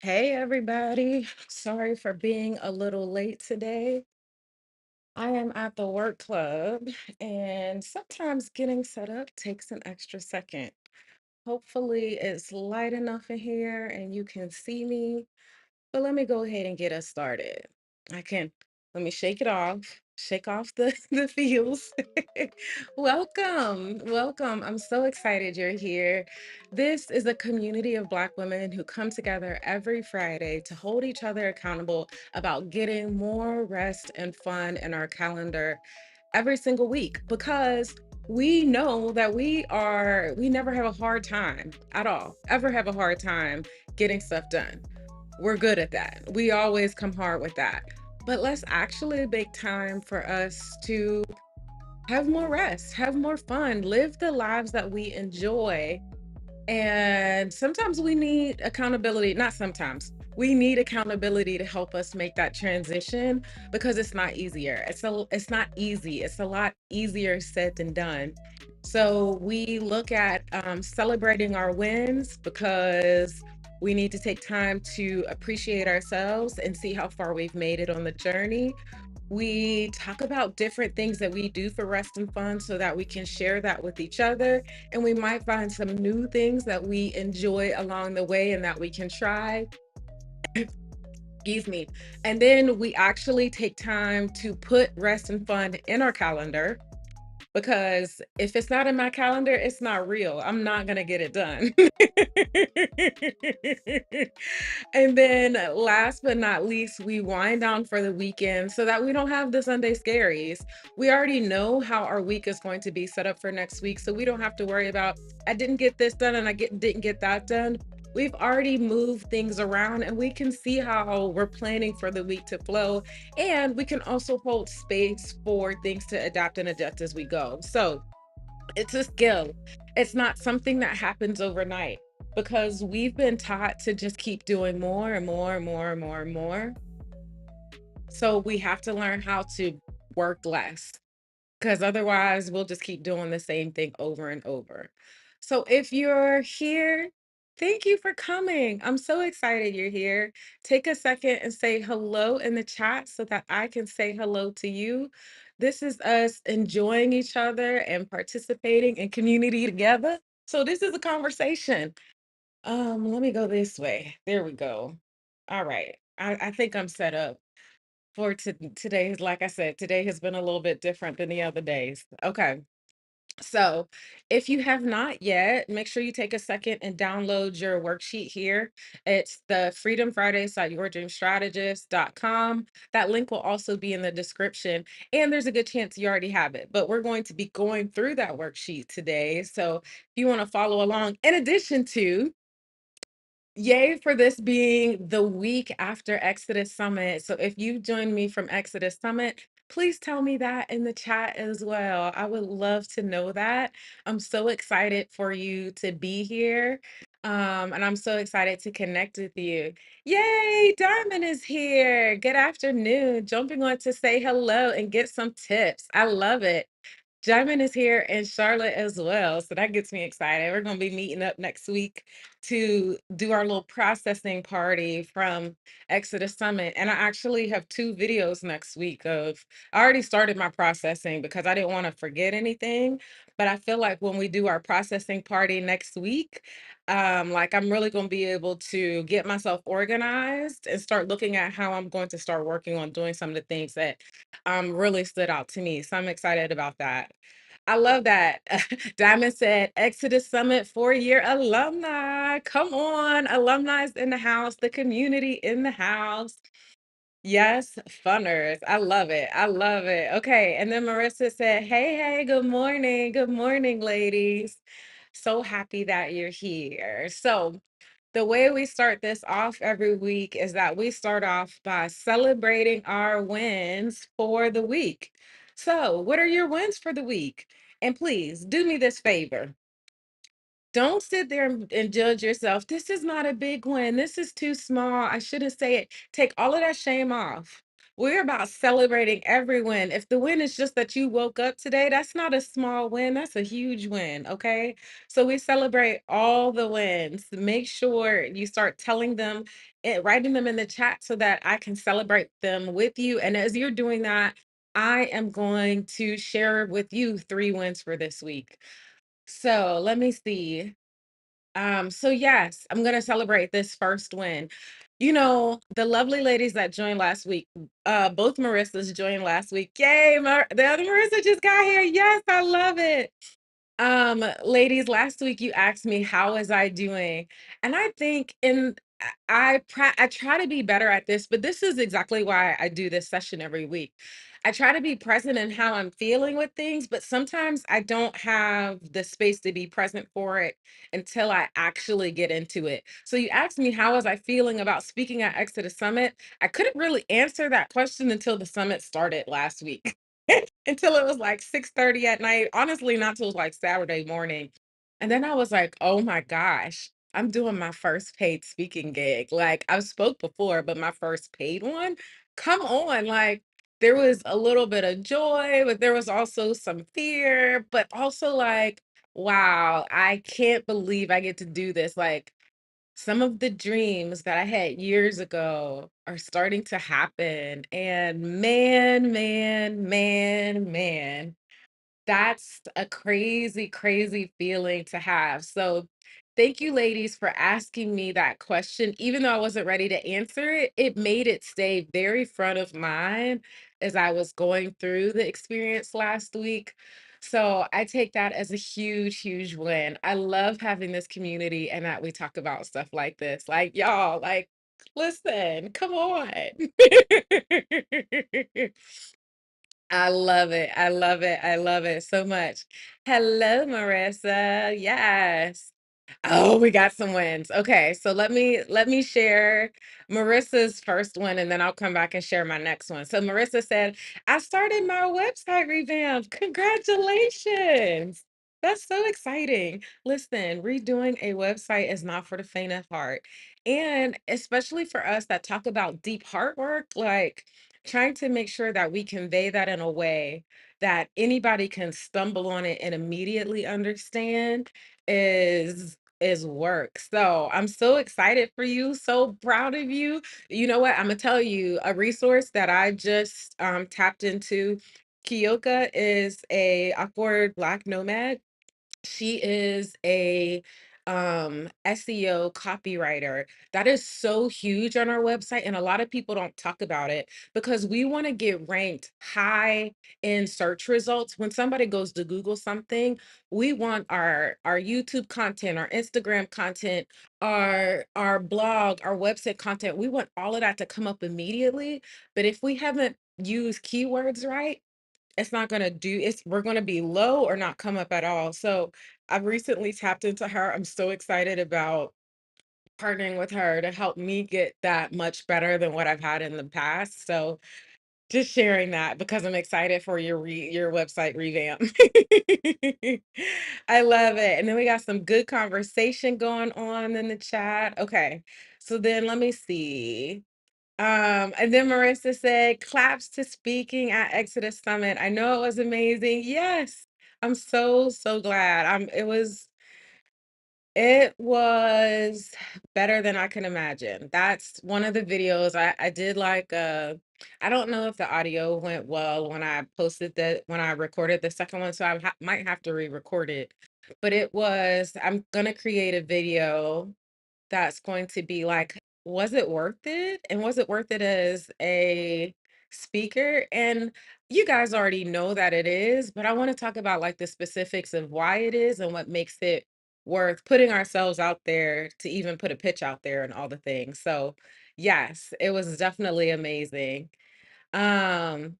Hey, everybody. Sorry for being a little late today. I am at the work club, and sometimes getting set up takes an extra second. Hopefully, it's light enough in here and you can see me. But let me go ahead and get us started. I can Let me shake off the the feels. Welcome, welcome. I'm so excited you're here. This is a community of Black women who come together every Friday to hold each other accountable about getting more rest and fun in our calendar every single week because we know that we never have a hard time at all, ever have a hard time getting stuff done. We're good at that. We always come hard with that. But let's actually make time for us to have more rest, have more fun, live the lives that we enjoy. And sometimes we need accountability, not sometimes. We need accountability to help us make that transition because it's not easier. It's not easy. It's a lot easier said than done. So we look at celebrating our wins because we need to take time to appreciate ourselves and see how far we've made it on the journey. We talk about different things that we do for rest and fun so that we can share that with each other. And we might find some new things that we enjoy along the way and that we can try. Excuse me. And then we actually take time to put rest and fun in our calendar because if it's not in my calendar, it's not real. I'm not going to get it done. And then last but not least, we wind down for the weekend so that we don't have the Sunday scaries. We already know how our week is going to be set up for next week. So we don't have to worry about, I didn't get this done and didn't get that done. We've already moved things around and we can see how we're planning for the week to flow. And we can also hold space for things to adapt and adjust as we go. So it's a skill. It's not something that happens overnight because we've been taught to just keep doing more and more and more and more and more. So we have to learn how to work less because otherwise we'll just keep doing the same thing over and over. So if you're here, thank you for coming. I'm so excited you're here. Take a second and say hello in the chat so that I can say hello to you. This is us enjoying each other and participating in community together. So this is a conversation. Let me go this way. There we go. All right. I think I'm set up for today. Like I said, today has been a little bit different than the other days. Okay. So, if you have not yet, make sure you take a second and download your worksheet here. It's the Freedom Fridays at yourdreamstrategist.com. That link will also be in the description, and there's a good chance you already have it. But we're going to be going through that worksheet today. So, if you want to follow along, in addition to yay for this being the week after Exodus Summit. So if you joined me from Exodus Summit, please tell me that in the chat as well. I would love to know that. I'm so excited for you to be here. And I'm so excited to connect with you. Yay, Diamond is here. Good afternoon. Jumping on to say hello and get some tips. I love it. Jamin is here and Charlotte as well. So that gets me excited. We're going to be meeting up next week to do our little processing party from Exodus Summit. And I actually have two videos next week I already started my processing because I didn't want to forget anything. But I feel like when we do our processing party next week, like I'm really going to be able to get myself organized and start looking at how I'm going to start working on doing some of the things that really stood out to me. So I'm excited about that. I love that. Diamond said Exodus Summit 4-year alumni. Come on, alumni's in the house, the community in the house. Yes, funners. I love it. I love it. Okay. And then Marissa said, hey, hey, good morning. Good morning, ladies. So happy that you're here. So, the way we start this off every week is that we start off by celebrating our wins for the week. So, what are your wins for the week? And please do me this favor. Don't sit there and judge yourself. This is not a big win. This is too small. I shouldn't say it. Take all of that shame off We're about celebrating every win. If the win is just that you woke up today, that's not a small win, that's a huge win, okay? So we celebrate all the wins. Make sure you start telling them, writing them in the chat so that I can celebrate them with you. And as you're doing that, I am going to share with you 3 wins for this week. So let me see. So yes, I'm gonna celebrate this first win. You know, the lovely ladies that joined last week, both Marissas joined last week. Yay, the other Marissa just got here. Yes, I love it. Ladies, last week you asked me how was I doing, and I think in I try to be better at this, but this is exactly why I do this session every week. I try to be present in how I'm feeling with things, but sometimes I don't have the space to be present for it until I actually get into it. So you asked me how was I feeling about speaking at Exodus Summit. I couldn't really answer that question until the summit started last week. Until it was like 6:30 at night, honestly, not till like Saturday morning. And then I was like, "Oh my gosh, I'm doing my first paid speaking gig." Like, I've spoke before, but my first paid one? Come on, like, there was a little bit of joy, but there was also some fear, but also like, "Wow, I can't believe I get to do this." Like, some of the dreams that I had years ago are starting to happen, and man, that's a crazy, crazy feeling to have. So, thank you, ladies, for asking me that question. Even though I wasn't ready to answer it, it made it stay very front of mind as I was going through the experience last week. So, I take that as a huge, huge win. I love having this community and that we talk about stuff like this. Like, y'all, like, listen, come on. I love it. I love it. I love it so much. Hello, Marissa. Yes. Oh, we got some wins. Okay, so let me share Marissa's first one and then I'll come back and share my next one. So Marissa said, "I started my website revamp. Congratulations." That's so exciting. Listen, redoing a website is not for the faint of heart. And especially for us that talk about deep heart work, like trying to make sure that we convey that in a way that anybody can stumble on it and immediately understand is work. So I'm so excited for you, so proud of you. You know what? I'm gonna tell you a resource that I just tapped into. Kiyoka is a awkward Black nomad. She is a SEO copywriter. That is so huge on our website, and a lot of people don't talk about it because we want to get ranked high in search results. When somebody goes to Google something, we want our YouTube content, our Instagram content, our blog, our website content. We want all of that to come up immediately. But if we haven't used keywords right, it's not gonna do it's we're gonna be low or not come up at all. So I've recently tapped into her. I'm so excited about partnering with her to help me get that much better than what I've had in the past. So just sharing that because I'm excited for your website revamp. I love it. And then we got some good conversation going on in the chat. Okay. So then let me see. And then Marissa said, claps to speaking at Exodus Summit. I know it was amazing. Yes, I'm so, so glad. It was better than I can imagine. That's one of the videos I did like I don't know if the audio went well when I posted that when I recorded the second one, so might have to re-record it. But I'm gonna create a video that's going to be like, was it worth it? And was it worth it as a speaker? And you guys already know that it is, but I want to talk about like the specifics of why it is and what makes it worth putting ourselves out there to even put a pitch out there and all the things. So, yes, it was definitely amazing. Um,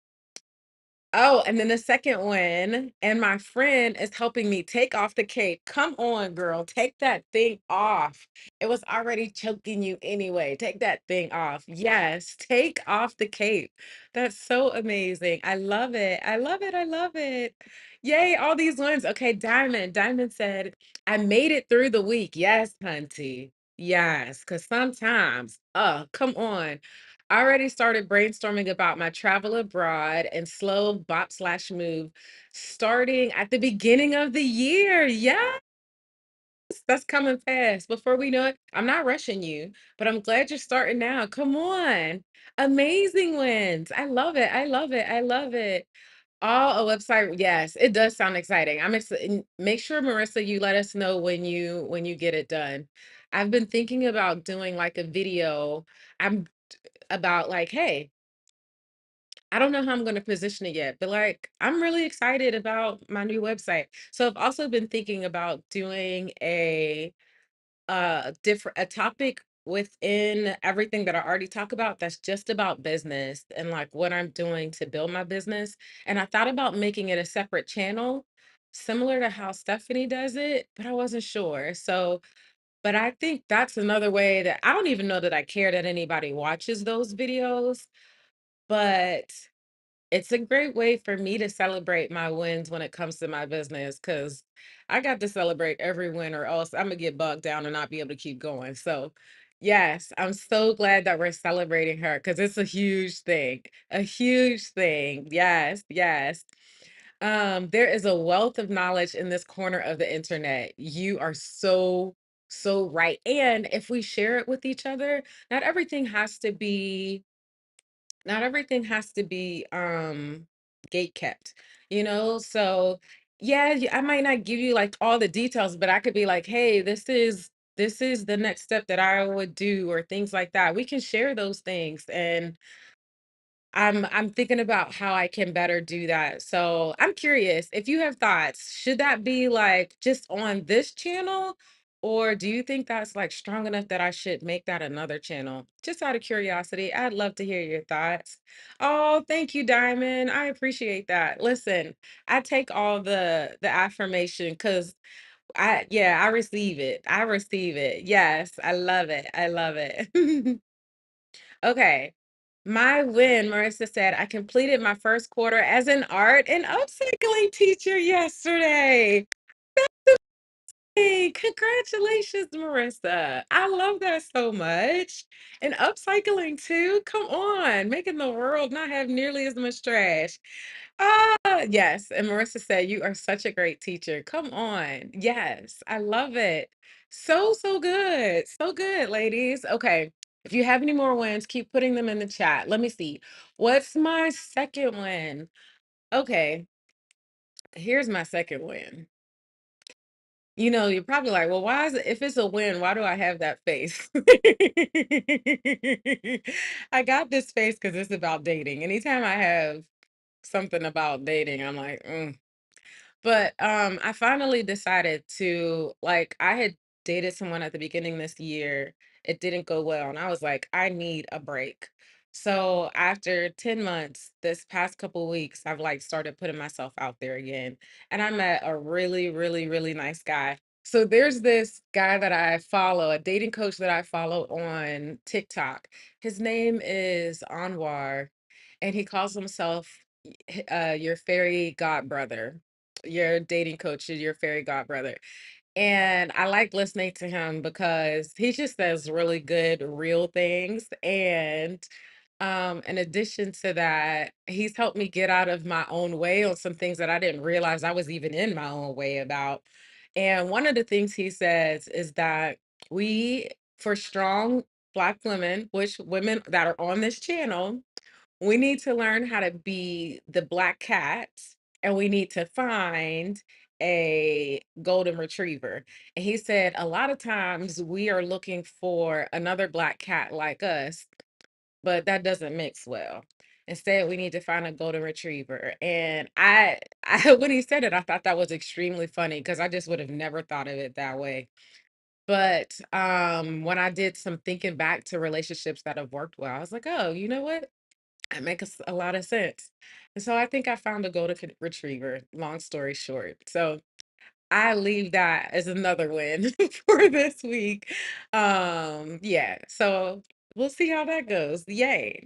Oh, and then the second one, and my friend is helping me take off the cape. Come on, girl, take that thing off. It was already choking you anyway. Take that thing off. Yes, take off the cape. That's so amazing. I love it. I love it. I love it. Yay, all these ones. Okay, Diamond. Diamond said, I made it through the week. Yes, Hunty. Yes, because sometimes, come on. I already started brainstorming about my travel abroad and slow bop slash move starting at the beginning of the year. Yes, that's coming fast. Before we know it, I'm not rushing you, but I'm glad you're starting now. Come on. Amazing wins. I love it. I love it. I love it. Oh, a website. Yes, it does sound exciting. I'm excited. Make sure, Marissa, you let us know when you get it done. I've been thinking about doing like a video. I'm about like, hey, I don't know how I'm going to position it yet, but like I'm really excited about my new website. So I've also been thinking about doing a topic within everything that I already talk about that's just about business and like what I'm doing to build my business. And I thought about making it a separate channel, similar to how Stephanie does it, but I wasn't sure. So, but I think that's another way that I don't even know that I care that anybody watches those videos, but it's a great way for me to celebrate my wins when it comes to my business because I got to celebrate every win or else I'm gonna get bogged down and not be able to keep going. So, yes, I'm so glad that we're celebrating her because it's a huge thing, a huge thing. Yes, yes. There is a wealth of knowledge in this corner of the internet. You are so, so right. And if we share it with each other, not everything has to be not everything has to be gate kept, you know? So yeah, I might not give you like all the details, but I could be like, hey, this is the next step that I would do or things like that. We can share those things and I'm thinking about how I can better do that. So I'm curious if you have thoughts, should that be like just on this channel? Or do you think that's like strong enough that I should make that another channel? Just out of curiosity, I'd love to hear your thoughts. Oh, thank you, Diamond. I appreciate that. Listen, I take all the affirmation because I receive it. I receive it. Yes, I love it. I love it. Okay. My win, Marissa said, I completed my first quarter as an art and upcycling teacher yesterday. Hey, congratulations, Marissa. I love that so much. And upcycling too. Come on, making the world not have nearly as much trash. Yes. And Marissa said, you are such a great teacher. Come on. Yes, I love it. So, so good. So good, ladies. Okay. If you have any more wins, keep putting them in the chat. Let me see. What's my second win? Okay. Here's my second win. You know, you're probably like, well, why is it, if it's a win, why do I have that face? I got this face because it's about dating. Anytime I have something about dating, I'm like, "Mm." But, I finally decided to like, I had dated someone at the beginning this year. It didn't go well, and I was like, "I need a break." So, after 10 months, this past couple weeks, I've, like, started putting myself out there again, and I met a really, really, really nice guy. So, there's this guy that I follow, a dating coach that I follow on TikTok. His name is Anwar, and he calls himself, your fairy godbrother. Your dating coach is your fairy godbrother. And I like listening to him because he just says really good, real things. And in addition to that, he's helped me get out of my own way on some things that I didn't realize I was even in my own way about. And one of the things he says is that we, for strong Black women, which women that are on this channel, we need to learn how to be the black cat and we need to find a golden retriever. And he said a lot of times we are looking for another black cat like us, but that doesn't mix well. Instead, we need to find a golden retriever. And I when he said it, I thought that was extremely funny because I just would have never thought of it that way. But when I did some thinking back to relationships that have worked well, I was like, oh, you know what? That makes a lot of sense. And so I think I found a golden retriever, long story short. So I leave that as another win for this week. Yeah, so we'll see how that goes. Yay.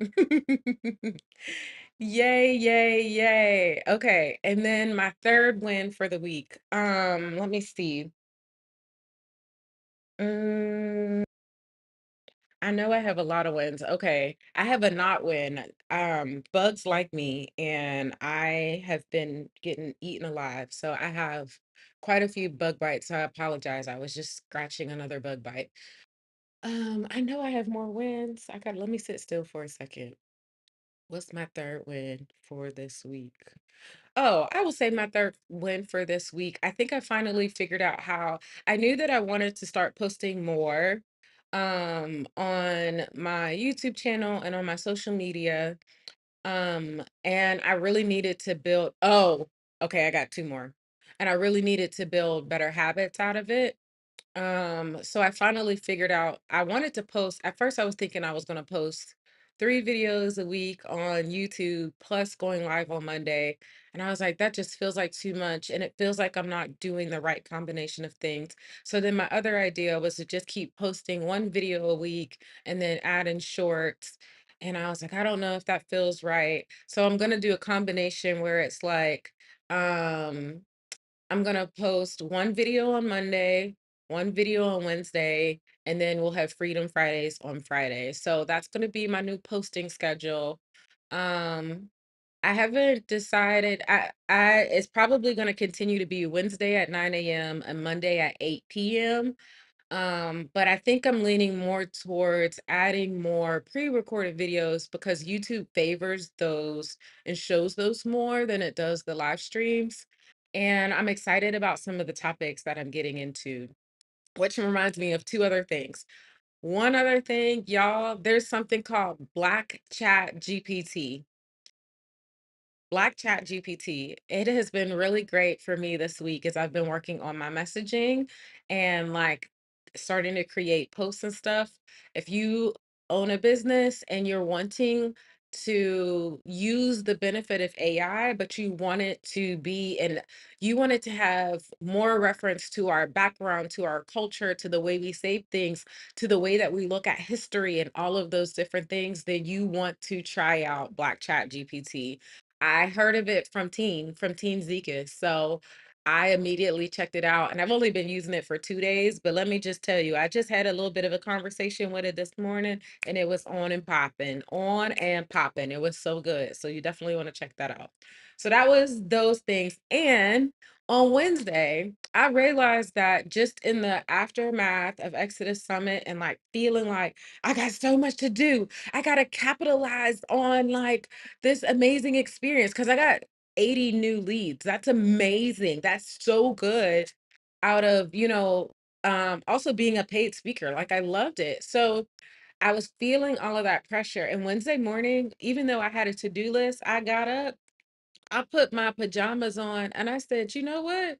Yay, yay, yay. Okay, and then my third win for the week. Let me see. Mm, I know I have a lot of wins. Okay. I have a not win. Bugs like me, and I have been getting eaten alive. So I have quite a few bug bites. So I apologize. I was just scratching another bug bite. I know I have more wins. Let me sit still for a second. What's my third win for this week? Oh, I will say my third win for this week. I think I finally figured out how I knew that I wanted to start posting more on my YouTube channel and on my social media. And I really needed to build okay, I got two more. And I really needed to build better habits out of it. So I finally figured out I wanted to post. At first, I was thinking I was going to post 3 videos a week on YouTube plus going live on Monday. And I was like, that just feels like too much. And it feels like I'm not doing the right combination of things. So then my other idea was to just keep posting 1 video a week and then add in shorts. And I was like, I don't know if that feels right. So I'm going to do a combination where it's like, um, I'm gonna post 1 video on Monday, 1 video on Wednesday, and then we'll have Freedom Fridays on Friday. So that's gonna be my new posting schedule. Um, I haven't decided. I It's probably gonna continue to be Wednesday at 9 a.m. and Monday at 8 p.m. But I think I'm leaning more towards adding more pre-recorded videos because YouTube favors those and shows those more than it does the live streams. And I'm excited about some of the topics that I'm getting into, which reminds me of two other things. One other thing, y'all, there's something called Black Chat GPT. Black Chat GPT. It has been really great for me this week as I've been working on my messaging and like starting to create posts and stuff. If you own a business and you're wanting to use the benefit of AI, but you want it to be and you want it to have more reference to our background, to our culture, to the way we say things, to the way that we look at history and all of those different things, then you want to try out Black Chat GPT. I heard of it from Teen Zekas. So I immediately checked it out and I've only been using it for 2 days, but let me just tell you, I just had a little bit of a conversation with it this morning and it was on and popping, on and popping. It was so good. So you definitely want to check that out. So that was those things. And on Wednesday, I realized that just in the aftermath of Exodus Summit and like feeling like I got so much to do, I got to capitalize on like this amazing experience because I got 80 new leads. That's amazing. That's so good out of, also being a paid speaker. Like I loved it. So I was feeling all of that pressure. And Wednesday morning, even though I had a to-do list, I got up, I put my pajamas on, and I said, you know what?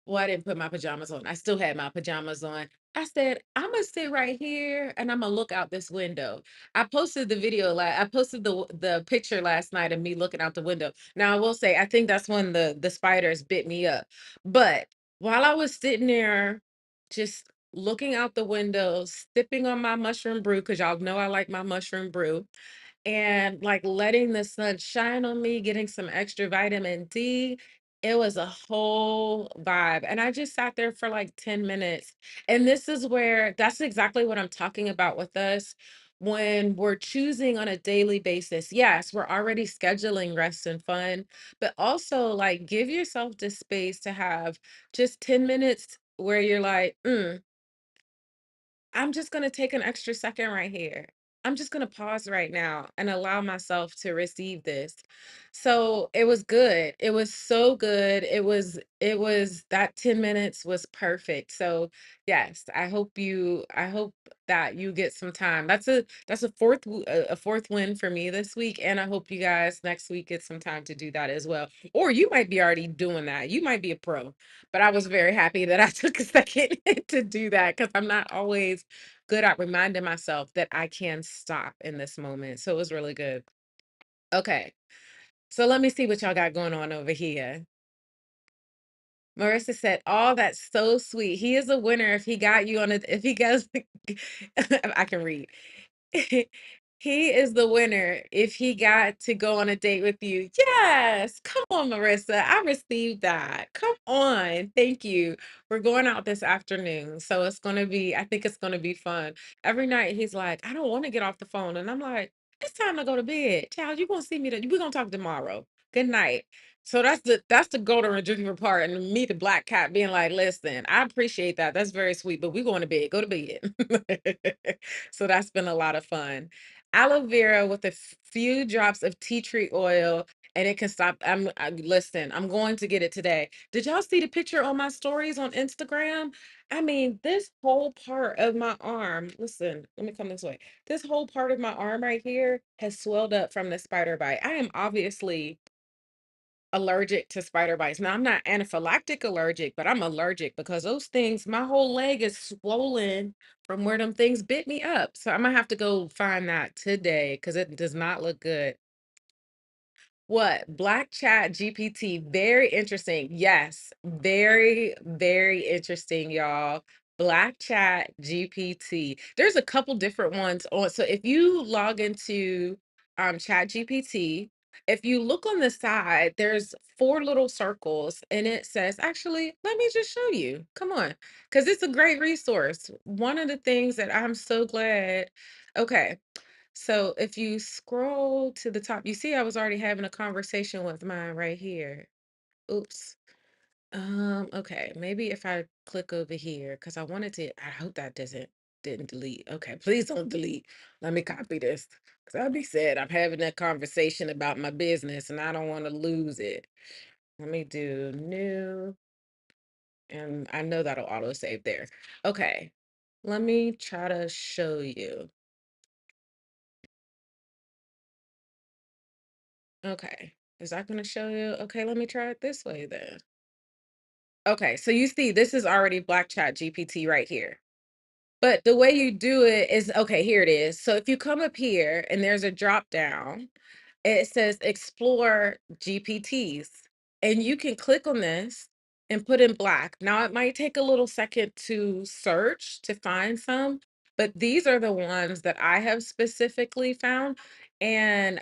Well, I didn't put my pajamas on. I still had my pajamas on. I said, I'm gonna sit right here and I'm gonna look out this window. I posted the picture last night of me looking out the window. Now I will say I think that's when the spiders bit me up. But while I was sitting there just looking out the window, sipping on my mushroom brew, because y'all know I like my mushroom brew, and like letting the sun shine on me, getting some extra vitamin D. It was a whole vibe. And I just sat there for like 10 minutes. And this is where that's exactly what I'm talking about with us when we're choosing on a daily basis. Yes, we're already scheduling rest and fun, but also like give yourself the space to have just 10 minutes where you're like, I'm just going to take an extra second right here. I'm just going to pause right now and allow myself to receive this. So it was good. It was so good. It was that 10 minutes was perfect. So yes, I hope that you get some time. That's a fourth win for me this week. And I hope you guys next week get some time to do that as well. Or you might be already doing that. You might be a pro, but I was very happy that I took a second to do that because I'm not always good at reminding myself that I can stop in this moment. So it was really good. Okay. So let me see what y'all got going on over here. Marissa said, "Oh, that's so sweet. He is a winner if he got you on it. If he goes, I can read. He is the winner if he got to go on a date with you. Yes. Come on, Marissa. I received that. Come on. Thank you. We're going out this afternoon. So it's going to be, I think it's going to be fun. Every night he's like, I don't want to get off the phone. And I'm like, it's time to go to bed. Child, you're going to see me. We're going to talk tomorrow. Good night. So that's the golden retriever part, and me, the black cat, being like, "Listen, I appreciate that. That's very sweet, but we're going to bed. Go to bed." So that's been a lot of fun. Aloe vera with a few drops of tea tree oil, and it can stop. Listen, I'm going to get it today. Did y'all see the picture on my stories on Instagram? I mean, this whole part of my arm, listen, let me come this way. This whole part of my arm right here has swelled up from the spider bite. I am obviously allergic to spider bites. Now, I'm not anaphylactic allergic, but I'm allergic because those things, my whole leg is swollen from where them things bit me up. So I'm gonna have to go find that today because it does not look good. What? Black Chat GPT. Very interesting. Yes, very, very interesting, y'all. Black Chat GPT. There's a couple different ones on. So if you log into Chat GPT, if you look on the side, there's four little circles and it says, actually, let me just show you. Come on, because it's a great resource. One of the things that I'm so glad. Okay. So if you scroll to the top, you see I was already having a conversation with mine right here. Oops. Okay, maybe if I click over here, because I wanted to, I hope that didn't delete. Okay, please don't delete. Let me copy this. Because I'll be sad. I'm having that conversation about my business and I don't want to lose it. Let me do new, and I know that'll auto save there. Okay, let me try to show you. Okay. Is that going to show you? Okay, let me try it this way then. Okay, so you see, this is already Black Chat GPT right here. But the way you do it is okay, here it is. So if you come up here and there's a drop down, it says explore GPTs. And you can click on this and put in black. Now, it might take a little second to search to find some, but these are the ones that I have specifically found. And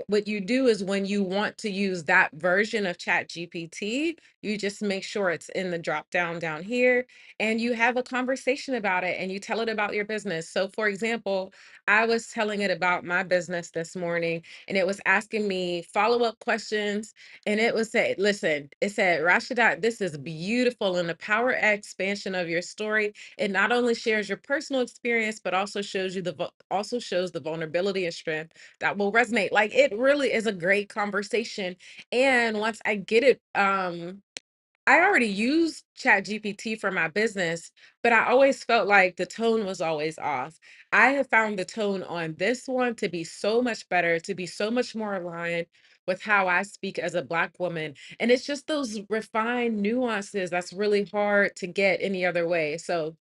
what you do is when you want to use that version of Chat GPT, you just make sure it's in the drop down here and you have a conversation about it and you tell it about your business. So, for example, I was telling it about my business this morning and it was asking me follow-up questions. And it was say, listen, it said, Rashadat, this is beautiful. And the power expansion of your story, it not only shares your personal experience, but also shows you also shows the vulnerability and strength that will resonate. Like it really is a great conversation. And once I get it, I already use ChatGPT for my business, but I always felt like the tone was always off. I have found the tone on this one to be so much better, to be so much more aligned with how I speak as a Black woman. And it's just those refined nuances that's really hard to get any other way. So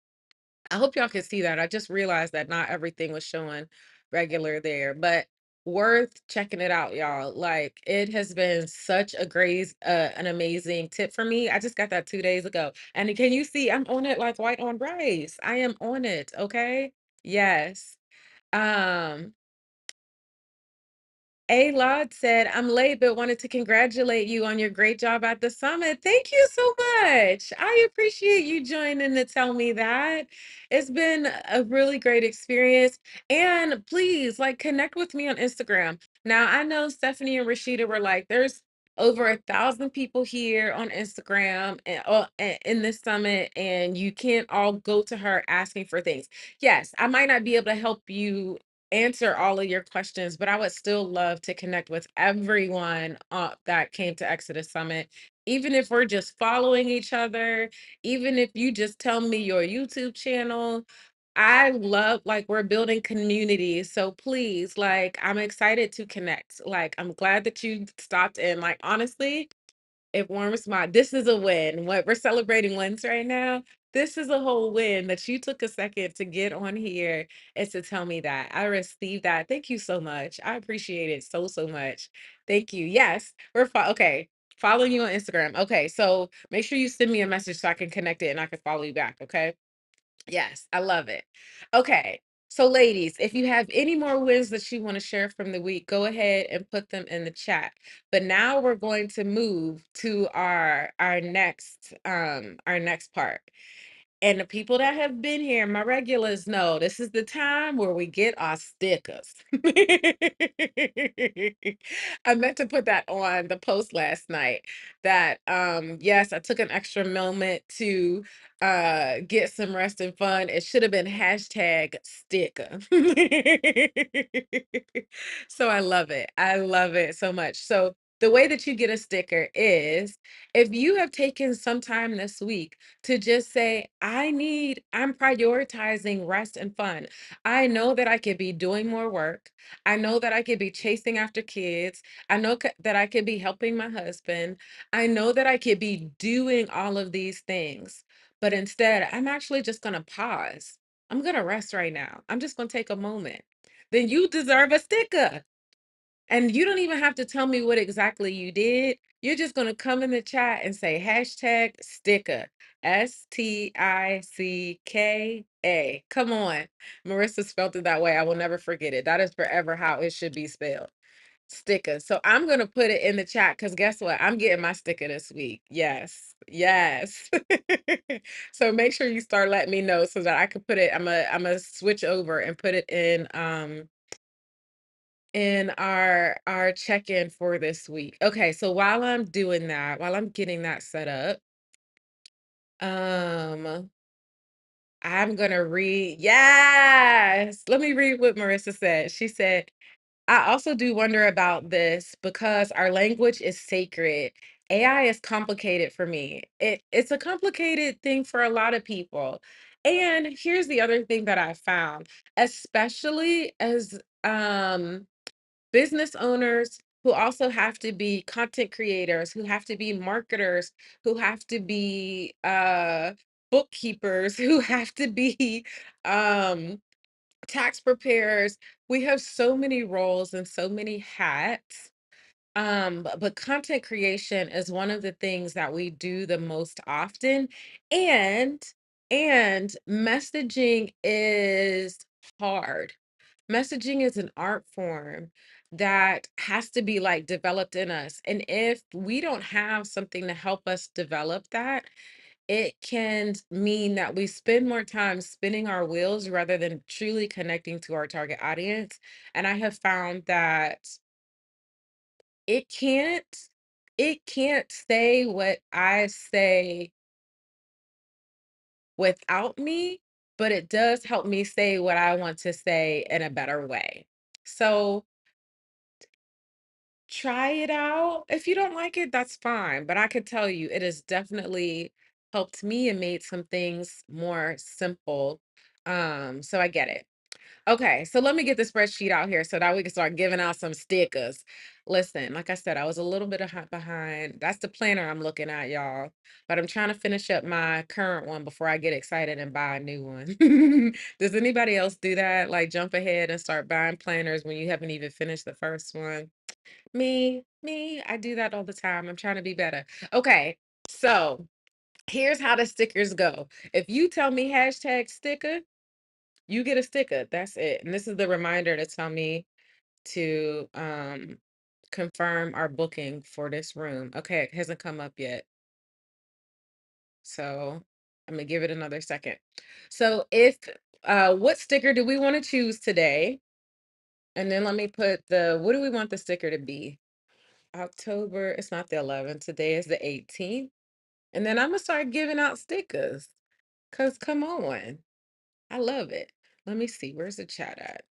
I hope y'all can see that. I just realized that not everything was showing regular there, but worth checking it out, y'all. Like it has been such a great, an amazing tip for me. I just got that 2 days ago. And can you see I'm on it like white on rice? I am on it. Okay. Yes. Um, A Lod said, I'm late, but wanted to congratulate you on your great job at the summit. Thank you so much. I appreciate you joining to tell me that. It's been a really great experience. And please, like, connect with me on Instagram. Now, I know Stephanie and Rashida were like, there's over 1,000 people here on Instagram in this summit, and you can't all go to her asking for things. Yes, I might not be able to help you answer all of your questions, but I would still love to connect with everyone that came to Exodus Summit. Even if we're just following each other, even if you just tell me your YouTube channel, I love like we're building communities. So please, like, I'm excited to connect. Like, I'm glad that you stopped in. Like, honestly, it warms my this is a win. What we're celebrating wins right now. This is a whole win that you took a second to get on here and to tell me that. I received that. Thank you so much. I appreciate it so, so much. Thank you. Yes, okay. Following you on Instagram. Okay, so make sure you send me a message so I can connect it and I can follow you back. Okay. Yes, I love it. Okay. So, ladies, if you have any more wins that you want to share from the week, go ahead and put them in the chat. But now we're going to move to our next part. And the people that have been here, my regulars, know this is the time where we get our stickers. I meant to put that on the post last night that yes, I took an extra moment to get some rest and fun. It should have been hashtag sticker. So I love it. I love it so much. So the way that you get a sticker is if you have taken some time this week to just say, I'm prioritizing rest and fun. I know that I could be doing more work. I know that I could be chasing after kids. I know that I could be helping my husband. I know that I could be doing all of these things. But instead, I'm actually just going to pause. I'm going to rest right now. I'm just going to take a moment. Then you deserve a sticker. And you don't even have to tell me what exactly you did. You're just going to come in the chat and say hashtag sticker. STICKA. Come on. Marissa spelled it that way. I will never forget it. That is forever how it should be spelled. Sticker. So I'm going to put it in the chat because guess what? I'm getting my sticker this week. Yes. Yes. So make sure you start letting me know so that I can put it. I'm gonna switch over and put it in our check-in for this week. Okay, so while I'm doing that, while I'm getting that set up, um, I'm gonna read. Yes, let me read what Marissa said. She said, I also do wonder about this because our language is sacred. AI is complicated for me. It's a complicated thing for a lot of people. And here's the other thing that I found, especially as business owners who also have to be content creators, who have to be marketers, who have to be bookkeepers, who have to be um tax preparers. We have so many roles and so many hats. But content creation is one of the things that we do the most often. And messaging is hard. Messaging is an art form that has to be like developed in us. And if we don't have something to help us develop that, it can mean that we spend more time spinning our wheels rather than truly connecting to our target audience. And I have found that it can't it can't say what I say without me, but it does help me say what I want to say in a better way. So try it out. If you don't like it, that's fine. But I could tell you, it has definitely helped me and made some things more simple. So I get it. Okay, so let me get the spreadsheet out here so that we can start giving out some stickers. Listen, like I said, I was a little bit behind. That's the planner I'm looking at, y'all. But I'm trying to finish up my current one before I get excited and buy a new one. Does anybody else do that? Like jump ahead and start buying planners when you haven't even finished the first one? Me, I do that all the time. I'm trying to be better. Okay, so here's how the stickers go. If you tell me hashtag sticker, you get a sticker. That's it. And this is the reminder to tell me to confirm our booking for this room. Okay, it hasn't come up yet. So I'm gonna give it another second. So if what sticker do we want to choose today? And then let me put what do we want the sticker to be? October, it's not the 11th. Today is the 18th. And then I'm gonna start giving out stickers. Cause come on. I love it. Let me see. Where's the chat at?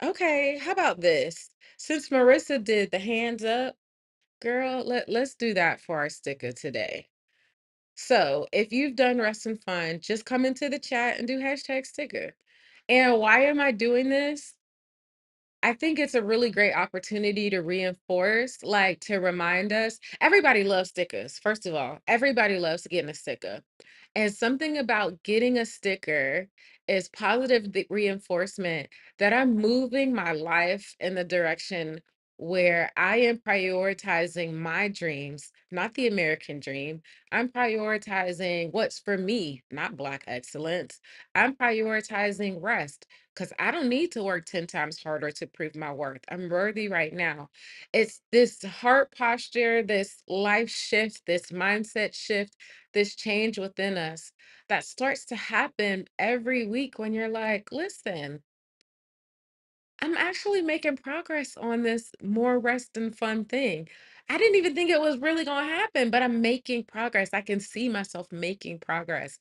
Okay, how about this? Since Marissa did the hands up, girl, let's do that for our sticker today. So if you've done rest and fun, just come into the chat and do hashtag sticker. And why am I doing this? I think it's a really great opportunity to reinforce, like to remind us. Everybody loves stickers. First of all, everybody loves getting a sticker. And something about getting a sticker is positive reinforcement that I'm moving my life in the direction where I am prioritizing my dreams, not the American dream. I'm prioritizing what's for me, not Black excellence. I'm prioritizing rest because I don't need to work 10 times harder to prove my worth. I'm worthy right now. It's this heart posture, this life shift, this mindset shift, this change within us that starts to happen every week when you're like, listen, I'm actually making progress on this more rest and fun thing. I didn't even think it was really going to happen, but I'm making progress. I can see myself making progress.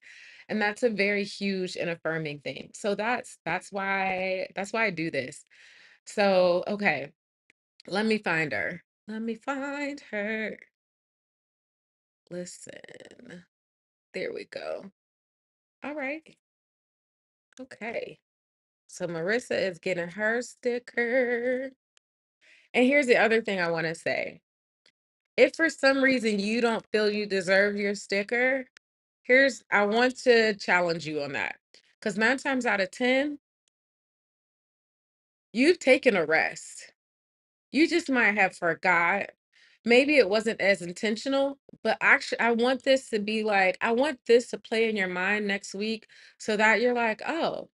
And that's a very huge and affirming thing. So that's why I do this. So, okay, let me find her. Let me find her. Listen. There we go. All right. Okay. So Marissa is getting her sticker. And here's the other thing I want to say. If for some reason you don't feel you deserve your sticker, I want to challenge you on that. Because 9 times out of 10, you've taken a rest. You just might have forgot. Maybe it wasn't as intentional, but actually, I want this to be like, I want this to play in your mind next week so that you're like, oh,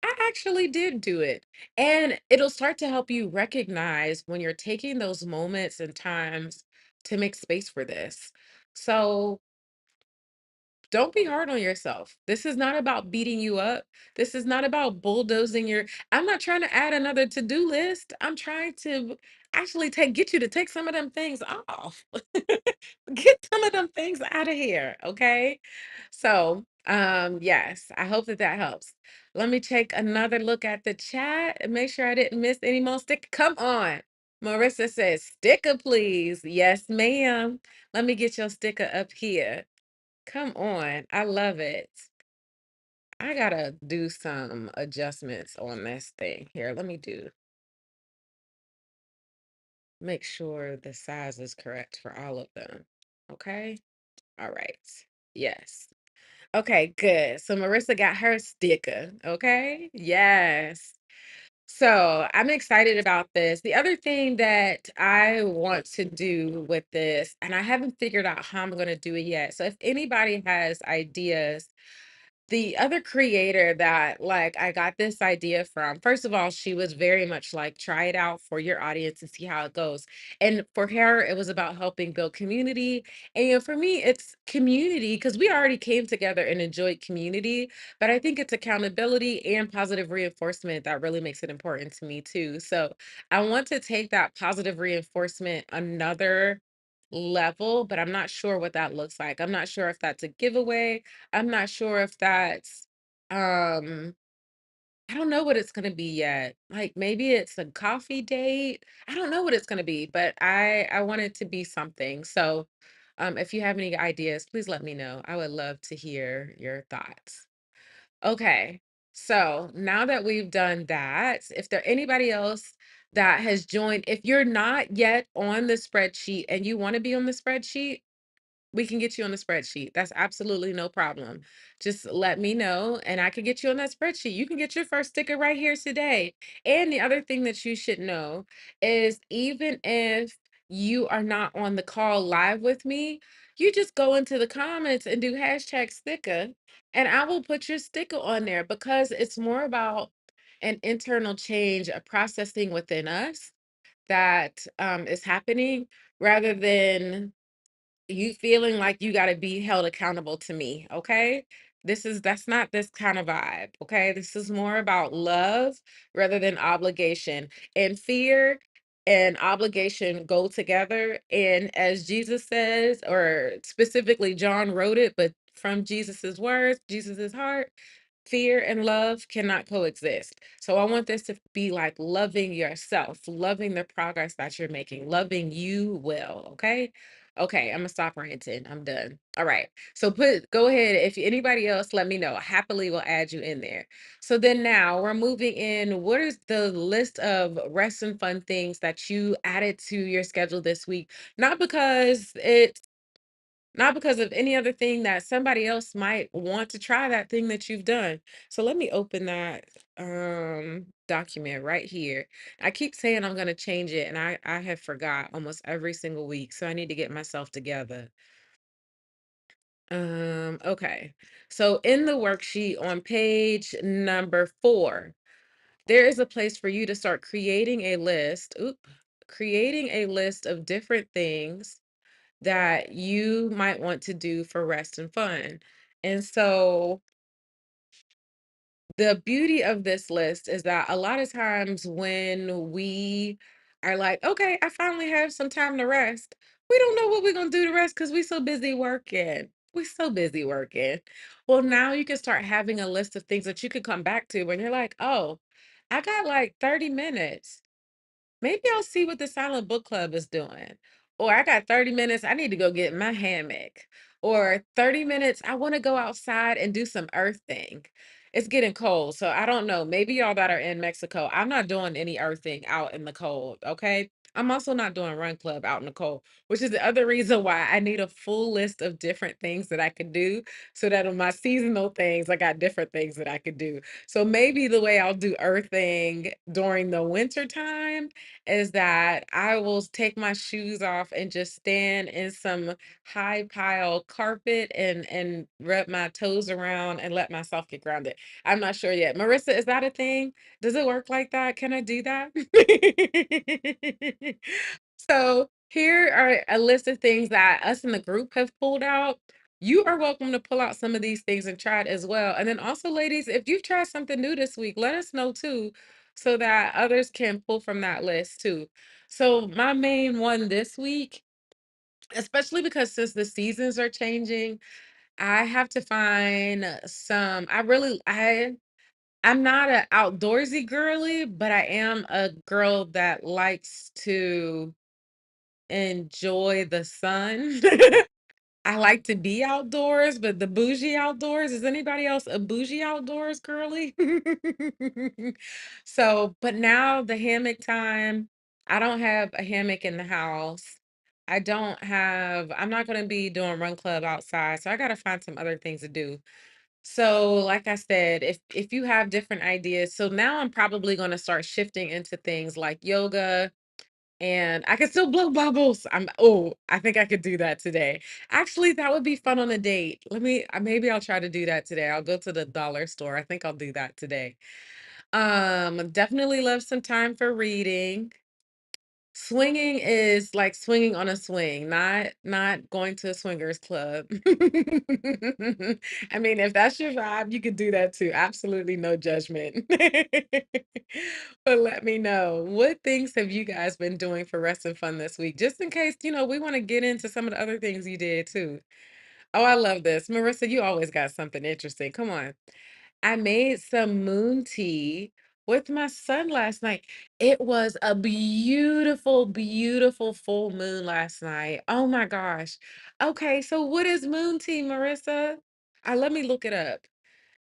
I actually did do it. And it'll start to help you recognize when you're taking those moments and times to make space for this. So don't be hard on yourself. This is not about beating you up. This is not about bulldozing your. I'm not trying to add another to-do list. I'm trying to actually get you to take some of them things off. Get some of them things out of here, okay? So, yes, I hope that that helps. Let me take another look at the chat and make sure I didn't miss any more stick. Come on. Marissa says, sticker, please. Yes, ma'am. Let me get your sticker up here. Come on. I love it. I gotta do some adjustments on this thing here. Let me make sure the size is correct for all of them. Okay. All right. Yes. Okay, good. So Marissa got her sticker. Okay. Yes. So I'm excited about this. The other thing that I want to do with this, and I haven't figured out how I'm going to do it yet. So if anybody has ideas, the other creator that, like, I got this idea from, first of all, she was very much like, try it out for your audience and see how it goes. And for her, it was about helping build community. And for me, it's community because we already came together and enjoyed community. But I think it's accountability and positive reinforcement that really makes it important to me too. So I want to take that positive reinforcement another level, but I'm not sure what that looks like. I'm not sure if that's a giveaway. I'm not sure if that's um I don't know what it's gonna be yet. Like maybe it's a coffee date. I don't know what it's gonna be, but I want it to be something. So if you have any ideas, please let me know. I would love to hear your thoughts. Okay. So now that we've done that, if there anybody else that has joined, if you're not yet on the spreadsheet and you want to be on the spreadsheet, we can get you on the spreadsheet. That's absolutely no problem. Just let me know and I can get you on that spreadsheet. You can get your first sticker right here today. And the other thing that you should know is even if you are not on the call live with me, you just go into the comments and do hashtag sticker, and I will put your sticker on there because it's more about an internal change, a processing within us that is happening rather than you feeling like you got to be held accountable to me, okay? That's not this kind of vibe, okay? This is more about love rather than obligation. And fear and obligation go together. And as Jesus says, or specifically John wrote it, but from Jesus's words, Jesus's heart, fear and love cannot coexist. So I want this to be like loving yourself, loving the progress that you're making, loving you well, okay? Okay, I'm gonna stop ranting. I'm done. All right. So go ahead. If anybody else, let me know. Happily will add you in there. So then now we're moving in. What is the list of rest and fun things that you added to your schedule this week? Not because it's not because of any other thing that somebody else might want to try that thing that you've done. So let me open that document right here. I keep saying I'm going to change it and I have forgot almost every single week. So I need to get myself together. Okay. So in the worksheet on page number 4, there is a place for you to start creating a list. Creating a list of different things that you might want to do for rest and fun. And so the beauty of this list is that a lot of times when we are like, okay, I finally have some time to rest, we don't know what we're going to do to rest because we're so busy working. We're so busy working. Well, now you can start having a list of things that you can come back to when you're like, oh, I got like 30 minutes. Maybe I'll see what the silent book club is doing. Or I got 30 minutes, I need to go get my hammock. Or 30 minutes, I want to go outside and do some earthing. It's getting cold, so I don't know. Maybe y'all that are in Mexico, I'm not doing any earthing out in the cold, okay? I'm also not doing run club out in the cold, which is the other reason why I need a full list of different things that I could do so that on my seasonal things, I got different things that I could do. So maybe the way I'll do earthing during the winter time is that I will take my shoes off and just stand in some high pile carpet and rub my toes around and let myself get grounded. I'm not sure yet. Marissa, is that a thing? Does it work like that? Can I do that? So here are a list of things that us in the group have pulled out. You are welcome to pull out some of these things and try it as well. And then also, ladies, if you've tried something new this week, let us know too, so that others can pull from that list too. So my main one this week, especially because since the seasons are changing, I have to find some. I'm not an outdoorsy girly, but I am a girl that likes to enjoy the sun. I like to be outdoors, but the bougie outdoors, is anybody else a bougie outdoors girly? So, but now the hammock time, I don't have a hammock in the house. I'm not going to be doing run club outside, so I got to find some other things to do. So, like I said, if you have different ideas, so now I'm probably going to start shifting into things like yoga, and I can still blow bubbles. I think I could do that today. Actually, that would be fun on a date. Maybe I'll try to do that today. I'll go to the dollar store. I think I'll do that today. Definitely love some time for reading. Swinging is like swinging on a swing, not going to a swingers club. I mean, if that's your vibe, you could do that too. Absolutely no judgment. But let me know, what things have you guys been doing for rest and fun this week? Just in case, we want to get into some of the other things you did too. Oh, I love this. Marissa, you always got something interesting. Come on. I made some moon tea with my son last night. It was a beautiful, beautiful full moon last night. Oh my gosh. Okay, so what is moon tea, Marissa? Let me look it up.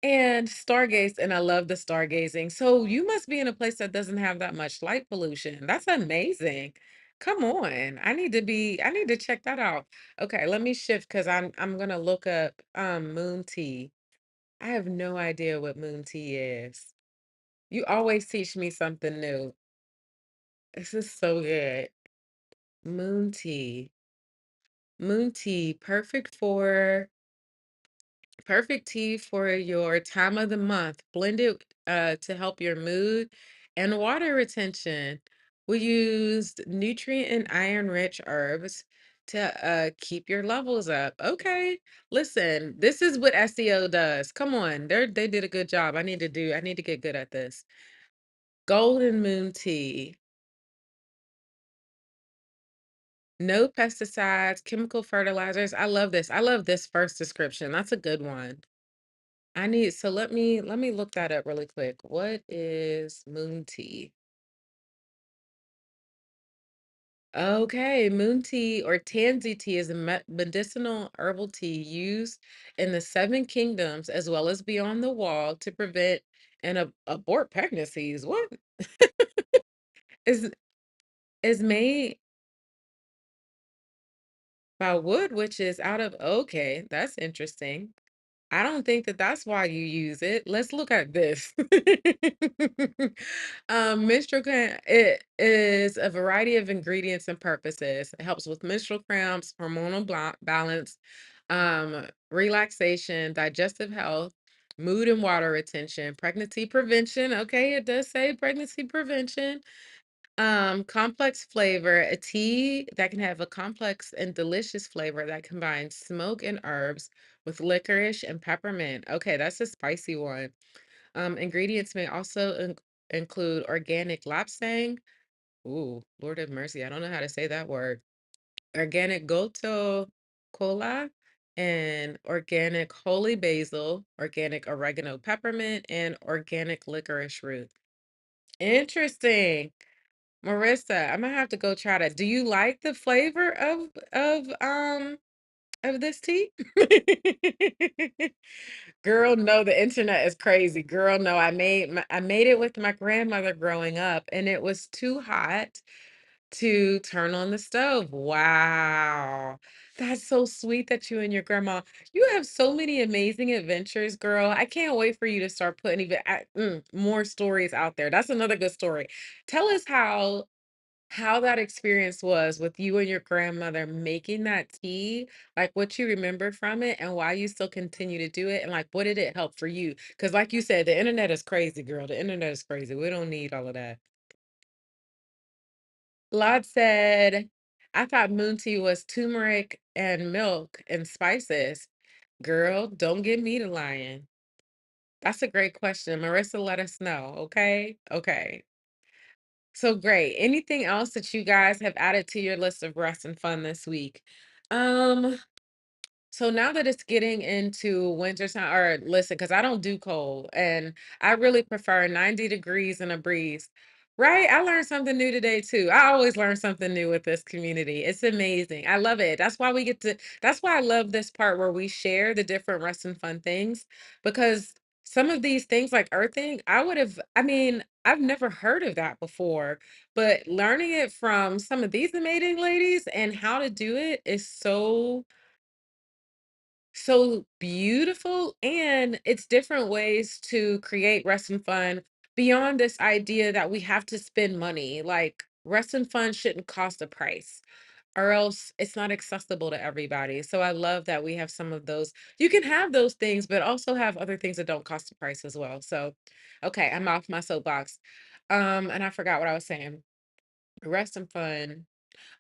And stargaze, and I love the stargazing. So you must be in a place that doesn't have that much light pollution. That's amazing. Come on. I need to check that out. Okay, let me shift because I'm gonna look up moon tea. I have no idea what moon tea is. You always teach me something new. This is so good. Moon tea. Moon tea, perfect tea for your time of the month. Blended to help your mood and water retention. We used nutrient and iron rich herbs to keep your levels up. Okay. Listen, this is what SEO does. Come on. They did a good job. I need to get good at this. Golden moon tea. No pesticides, chemical fertilizers. I love this. I love this first description. That's a good one. Let me look that up really quick. What is moon tea? Okay, moon tea or tansy tea is a medicinal herbal tea used in the seven kingdoms as well as beyond the wall to prevent and abort pregnancies. What is is made About wood, which is out of okay, that's interesting. I don't think that that's why you use it. Let's look at this. Menstrual cramp, it is a variety of ingredients and purposes. It helps with menstrual cramps, hormonal balance, relaxation, digestive health, mood and water retention, pregnancy prevention. Okay, it does say pregnancy prevention. Complex flavor, a tea that can have a complex and delicious flavor that combines smoke and herbs with licorice and peppermint. Okay, that's a spicy one. Ingredients may also include organic lapsang. Ooh, Lord have mercy. I don't know how to say that word. Organic goto cola and organic holy basil, organic oregano peppermint, and organic licorice root. Interesting. Marissa, Imma have to go try that. Do you like the flavor of this tea? Girl, no, the internet is crazy. Girl, no, I made it with my grandmother growing up, and it was too hot to turn on the stove. Wow. That's so sweet that you and your grandma you have so many amazing adventures, girl. I can't wait for you to start putting more stories out there. That's another good story. Tell us how that experience was with you and your grandmother making that tea, like what you remember from it and why you still continue to do it, and like what did it help for you? Because, like you said, the internet is crazy, girl. The internet is crazy. We don't need all of that. Lod said, I thought moon tea was turmeric and milk and spices. Girl, don't get me to lying. That's a great question. Marissa, let us know. Okay. Okay. So great. Anything else that you guys have added to your list of rest and fun this week? Um, so now that it's getting into winter time, or listen, because I don't do cold and I really prefer 90 degrees and a breeze. Right? I learned something new today too. I always learn something new with this community. It's amazing. I love it. That's why I love this part where we share the different rest and fun things because some of these things like earthing, I mean, I've never heard of that before, but learning it from some of these amazing ladies and how to do it is so beautiful, and it's different ways to create rest and fun beyond this idea that we have to spend money. Like, rest and fun shouldn't cost a price, or else it's not accessible to everybody. So I love that we have some of those. You can have those things, but also have other things that don't cost a price as well. So, okay, I'm off my soapbox. And I forgot what I was saying. Rest and fun.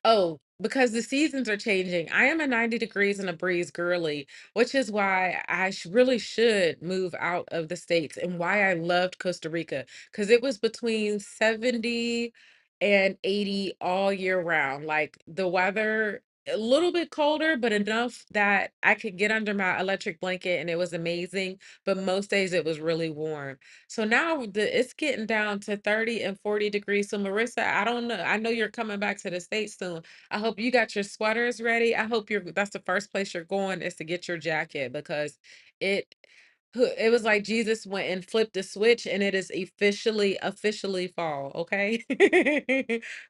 Oh, because the seasons are changing. I am a 90 degrees and a breeze girly, which is why I really should move out of the States and why I loved Costa Rica because it was between 70 and 80 all year round. Like the weather, a little bit colder, but enough that I could get under my electric blanket and it was amazing. But most days it was really warm. So now it's getting down to 30 and 40 degrees. So Marissa, I don't know. I know you're coming back to the States soon. I hope you got your sweaters ready. I hope that's the first place you're going is to get your jacket because it it was like Jesus went and flipped a switch and it is officially fall, okay?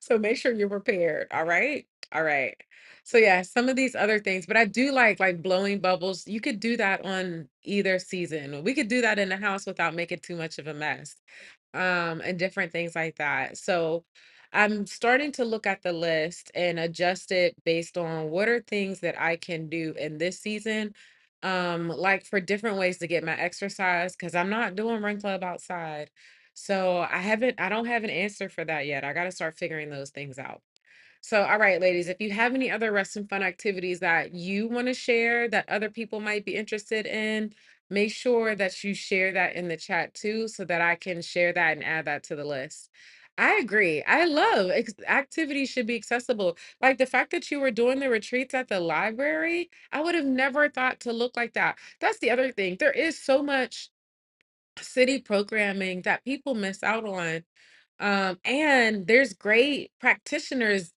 So make sure you're prepared, all right? All right. So yeah, some of these other things, but I do like blowing bubbles. You could do that on either season. We could do that in the house without making too much of a mess. And different things like that. So I'm starting to look at the list and adjust it based on what are things that I can do in this season. Like for different ways to get my exercise, because I'm not doing run club outside. So I don't have an answer for that yet. I got to start figuring those things out. So, all right, ladies, if you have any other rest and fun activities that you want to share that other people might be interested in, make sure that you share that in the chat too, so that I can share that and add that to the list. I agree. I love activities should be accessible. Like the fact that you were doing the retreats at the library, I would have never thought to look like that. That's the other thing. There is so much city programming that people miss out on. And there's great practitioners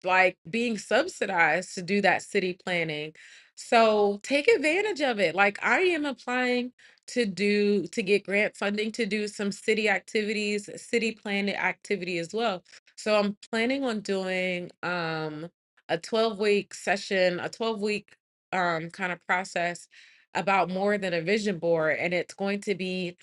like being subsidized to do that city planning. So take advantage of it. Like I am applying to get grant funding to do some city activities, city planning activity as well. So I'm planning on doing a 12-week session, a 12-week kind of process about more than a vision board. And it's going to be,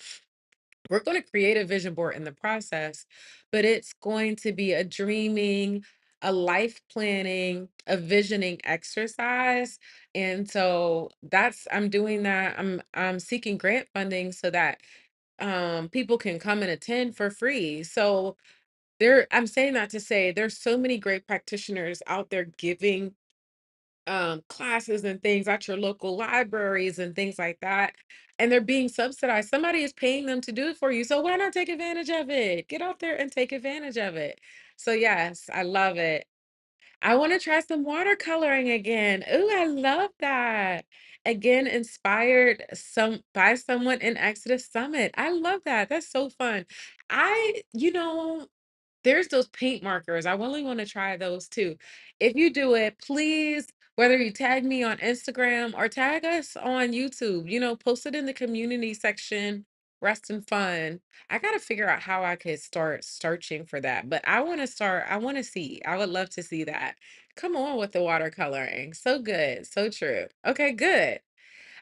we're going to create a vision board in the process, but it's going to be a dreaming, a life planning, a visioning exercise. And so that's, I'm doing that. I'm seeking grant funding so that people can come and attend for free. So there, I'm saying that to say there's so many great practitioners out there giving classes and things at your local libraries and things like that, and they're being subsidized. Somebody is paying them to do it for you, so why not take advantage of it? Get out there and take advantage of it. So yes, I love it. I want to try some watercoloring again. Ooh, I love that. Again, inspired some by someone in Exodus Summit. I love that. That's so fun. There's those paint markers. I really want to try those too. If you do it, please, whether you tag me on Instagram or tag us on YouTube, post it in the community section, Rest and Fun. I got to figure out how I could start searching for that. But I want to see. I would love to see that. Come on with the watercoloring. So good. So true. Okay, good.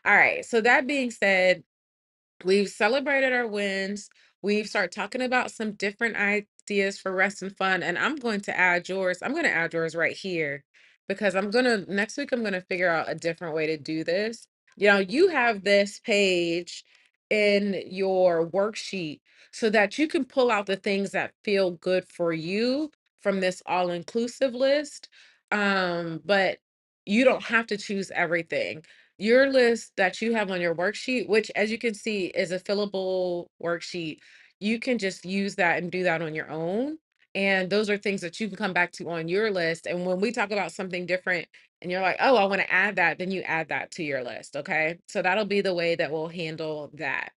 All right. So that being said, we've celebrated our wins. We've started talking about some different ideas for rest and fun. And I'm going to add yours. I'm going to add yours right here because next week, I'm going to figure out a different way to do this. You have this page in your worksheet so that you can pull out the things that feel good for you from this all inclusive list. But you don't have to choose everything. Your list that you have on your worksheet, which as you can see is a fillable worksheet, you can just use that and do that on your own. And those are things that you can come back to on your list. And when we talk about something different and you're like, oh, I want to add that, then you add that to your list. Okay. So that'll be the way that we'll handle that.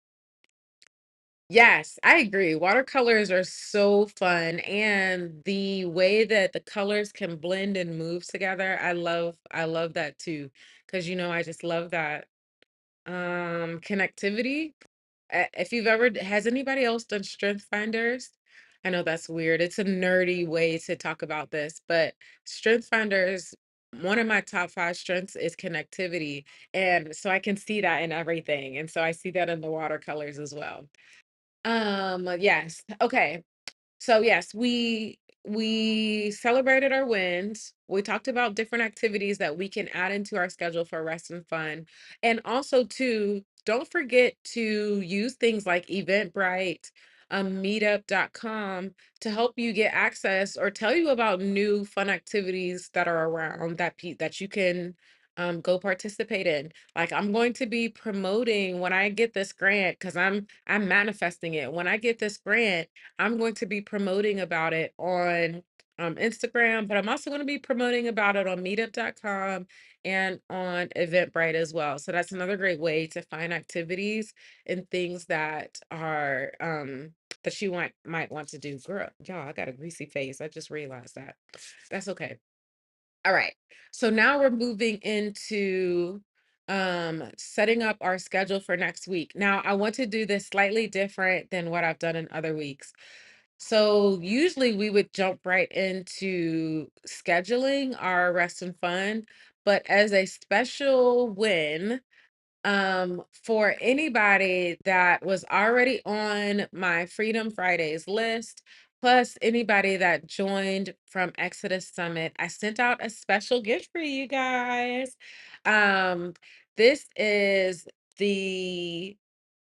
Yes, I agree. Watercolors are so fun, and the way that the colors can blend and move together, I love that too. Because I just love that connectivity. If you've ever has anybody else done strength finders? I know that's weird. It's a nerdy way to talk about this, but strength finders, one of my top five strengths is connectivity. And so I can see that in everything. And so I see that in the watercolors as well. Yes. Okay. So yes, we celebrated our wins. We talked about different activities that we can add into our schedule for rest and fun. And also too, don't forget to use things like Eventbrite, meetup.com to help you get access or tell you about new fun activities that are around that you can go participate in. Like I'm going to be promoting when I get this grant because I'm manifesting it. When I get this grant, I'm going to be promoting about it on Instagram, but I'm also going to be promoting about it on meetup.com and on Eventbrite as well. So that's another great way to find activities and things that are that you might want to do. Girl, y'all, I got a greasy face. I just realized that. That's okay. All right. So now we're moving into setting up our schedule for next week. Now, I want to do this slightly different than what I've done in other weeks. So usually we would jump right into scheduling our rest and fun, but as a special win, for anybody that was already on my Freedom Fridays list, plus anybody that joined from Exodus Summit, I sent out a special gift for you guys. Um, this is the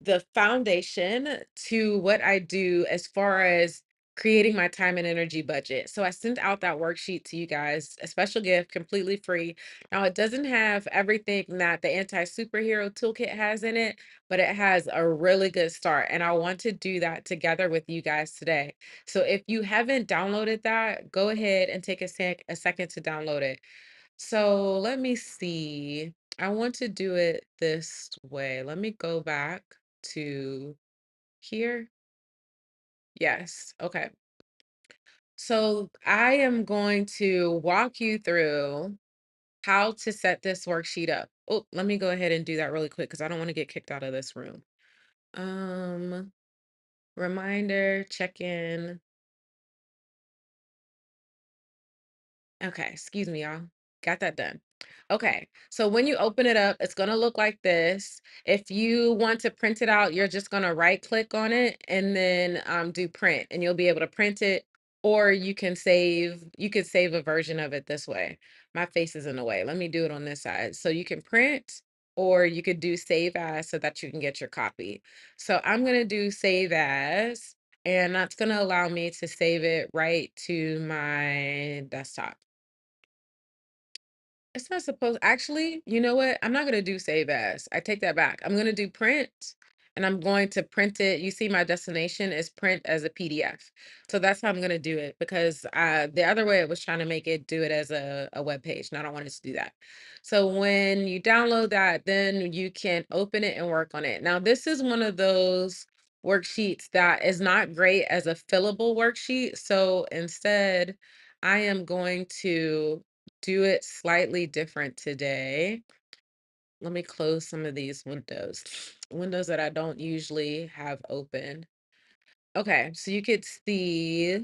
the foundation to what I do as far as creating my time and energy budget. So I sent out that worksheet to you guys, a special gift, completely free. Now it doesn't have everything that the anti-superhero toolkit has in it, but it has a really good start. And I want to do that together with you guys today. So if you haven't downloaded that, go ahead and take a second to download it. So let me see. I want to do it this way. Let me go back to here. Yes. Okay. So I am going to walk you through how to set this worksheet up. Oh, let me go ahead and do that really quick because I don't want to get kicked out of this room. Um, Reminder, check in. Okay, excuse me, y'all. Got that done. Okay, so when you open it up, it's gonna look like this. If you want to print it out, you're just gonna right click on it and then do print, and you'll be able to print it, or you could save a version of it this way. My face is in the way. Let me do it on this side. So you can print, or you could do save as so that you can get your copy. So I'm gonna do save as, and that's gonna allow me to save it right to my desktop. It's not supposed actually, you know what? I'm not gonna do save as. I take that back. I'm gonna do print, and I'm going to print it. You see my destination is print as a PDF. So that's how I'm gonna do it because the other way it was trying to make it do it as a web page, and I don't want it to do that. So when you download that, then you can open it and work on it. Now, this is one of those worksheets that is not great as a fillable worksheet. So instead, I am going to do it slightly different today. Let me close some of these windows, windows that I don't usually have open. Okay, so you could see,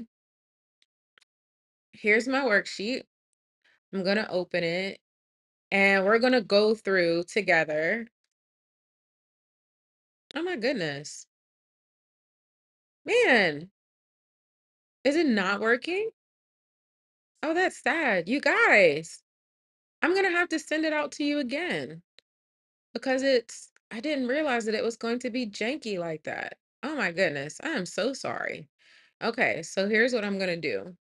here's my worksheet. I'm gonna open it and we're gonna go through together. Oh my goodness. Man, is it not working? Oh, that's sad. You guys, I'm gonna have to send it out to you again because I didn't realize that it was going to be janky like that. Oh my goodness, I am so sorry. Okay, so here's what I'm gonna do.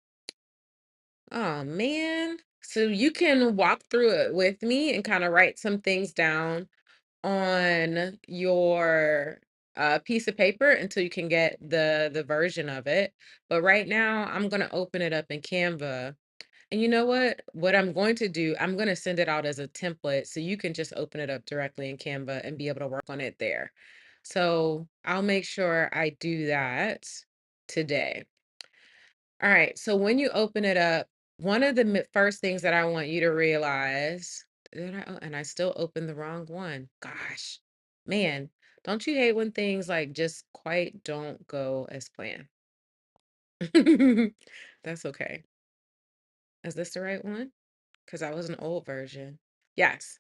Oh man. So you can walk through it with me and kind of write some things down on your piece of paper until you can get the version of it. But right now, I'm gonna open it up in Canva. And you know what? What I'm going to do, I'm going to send it out as a template so you can just open it up directly in Canva and be able to work on it there. So I'll make sure I do that today. All right. So when you open it up, one of the first things that I want you to realize, and I still opened the wrong one. Gosh, man, don't you hate when things like just quite don't go as planned? That's okay. Is this the right one? Because that was an old version. Yes.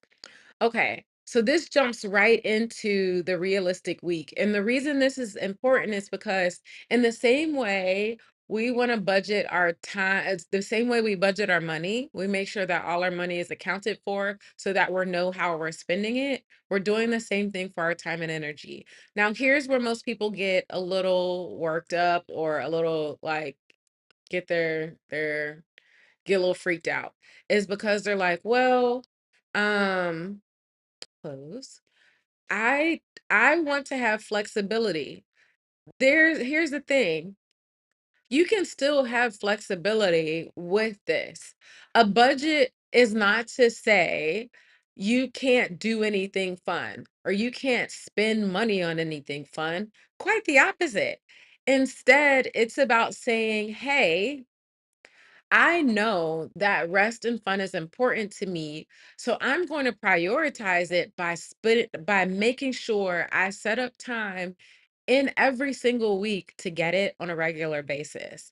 Okay. So this jumps right into the realistic week. And the reason this is important is because, in the same way, we want to budget our time, it's the same way we budget our money. We make sure that all our money is accounted for so that we know how we're spending it. We're doing the same thing for our time and energy. Now, here's where most people get a little worked up or a little like get their get a little freaked out is because they're like, well, um, close. I I want to have flexibility. Here's the thing. You can still have flexibility with this. A budget is not to say you can't do anything fun or you can't spend money on anything fun. Quite the opposite. Instead, it's about saying, hey, I know that rest and fun is important to me, so I'm going to prioritize it by making sure I set up time in every single week to get it on a regular basis.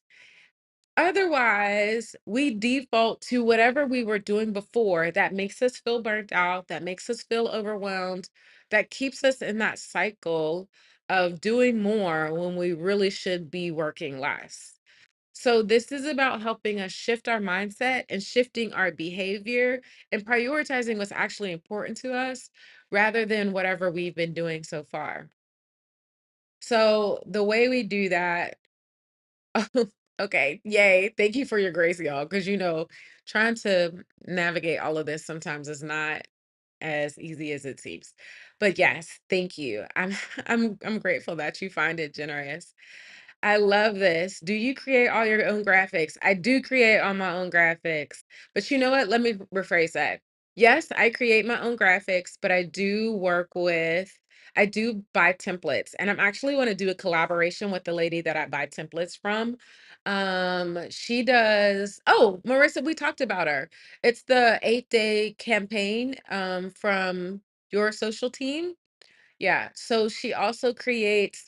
Otherwise, we default to whatever we were doing before that makes us feel burnt out, that makes us feel overwhelmed, that keeps us in that cycle of doing more when we really should be working less. So this is about helping us shift our mindset and shifting our behavior and prioritizing what's actually important to us rather than whatever we've been doing so far. So the way we do that, okay, yay. Thank you for your grace, y'all. Because trying to navigate all of this sometimes is not as easy as it seems. But yes, thank you. I'm grateful that you find it generous. I love this. Do you create all your own graphics? I do create all my own graphics. But you know what? Let me rephrase that. Yes, I create my own graphics, but I do buy templates. And I'm actually want to do a collaboration with the lady that I buy templates from. She does, oh, Marissa, we talked about her. It's the 8-day campaign from your social team. Yeah, so she also creates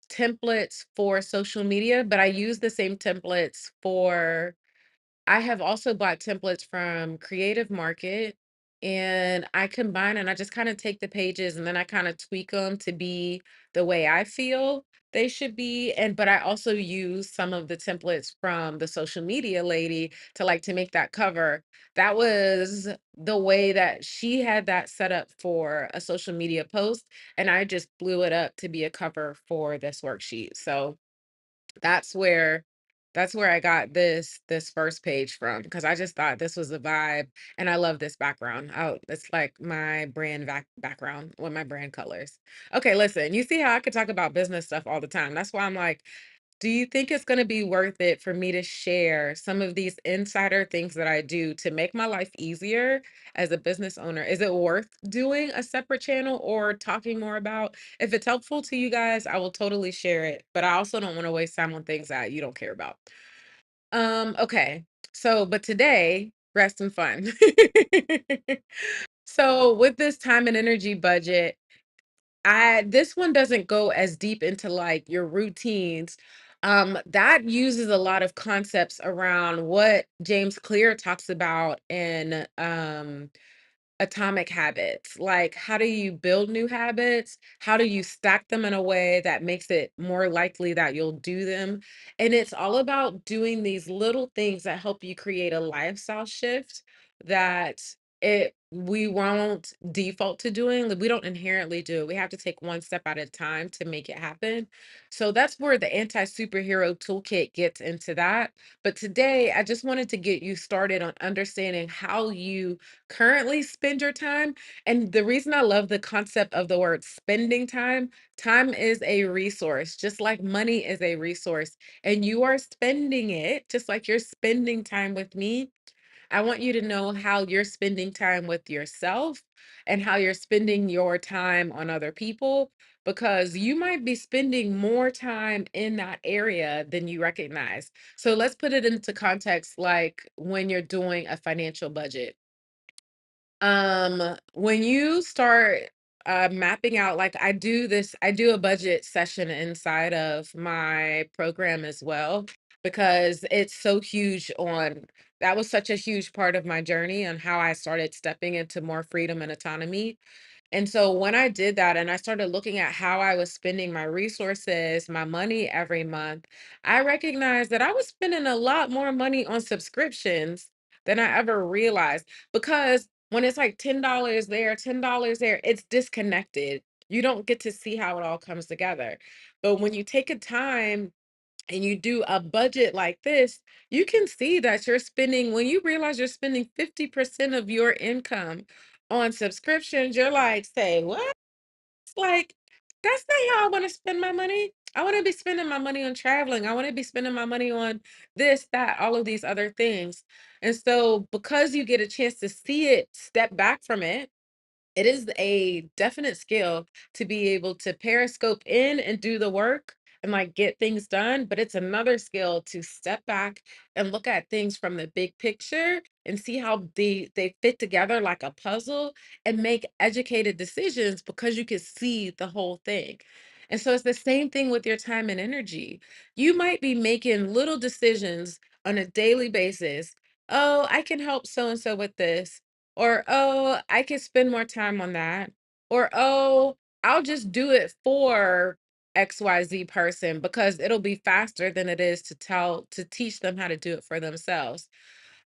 templates for social media, but I use the same templates for I have also bought templates from Creative Market, and I combine and I just kind of take the pages and then I kind of tweak them to be the way I feel they should be. And but I also use some of the templates from the social media lady to like to make that cover. That was the way that she had that set up for a social media post, and I just blew it up to be a cover for this worksheet. So that's where that's where I got this first page from, because I just thought this was a vibe, and I love this background. Oh, it's like my brand background with my brand colors. Okay, listen, you see how I could talk about business stuff all the time. That's why I'm like, do you think it's gonna be worth it for me to share some of these insider things that I do to make my life easier as a business owner? Is it worth doing a separate channel or talking more about? If it's helpful to you guys, I will totally share it, but I also don't want to waste time on things that you don't care about. Okay. So, but today, rest and fun. So, with this time and energy budget, I this one doesn't go as deep into like your routines. That uses a lot of concepts around what James Clear talks about in Atomic Habits. Like, how do you build new habits? How do you stack them in a way that makes it more likely that you'll do them? And it's all about doing these little things that help you create a lifestyle shift that it we won't default to doing. Like, we don't inherently do. We have to take one step at a time to make it happen. So that's where the anti-superhero toolkit gets into that. But today, I just wanted to get you started on understanding how you currently spend your time. And the reason I love the concept of the word spending time, time is a resource, just like money is a resource. And you are spending it just like you're spending time with me. I want you to know how you're spending time with yourself and how you're spending your time on other people, because you might be spending more time in that area than you recognize. So let's put it into context like when you're doing a financial budget. When you start mapping out, like I do a budget session inside of my program as well, because it's so huge on that was such a huge part of my journey and how I started stepping into more freedom and autonomy. And so when I did that and I started looking at how I was spending my resources, my money every month, I recognized that I was spending a lot more money on subscriptions than I ever realized. Because when it's like $10 there, $10 there, it's disconnected. You don't get to see how it all comes together. But when you take a time and you do a budget like this, you can see that you're spending, when you realize you're spending 50% of your income on subscriptions, you're like, say, what? It's like, that's not how I want to spend my money. I want to be spending my money on traveling. I want to be spending my money on this, that, all of these other things. And so, because you get a chance to see it, step back from it, it is a definite skill to be able to periscope in and do the work and like get things done, but it's another skill to step back and look at things from the big picture and see how they fit together like a puzzle and make educated decisions because you can see the whole thing. And so it's the same thing with your time and energy. You might be making little decisions on a daily basis. Oh, I can help so and so with this, or, "Oh, I could spend more time on that." Or, "Oh, I'll just do it for XYZ person because it'll be faster than it is to teach them how to do it for themselves."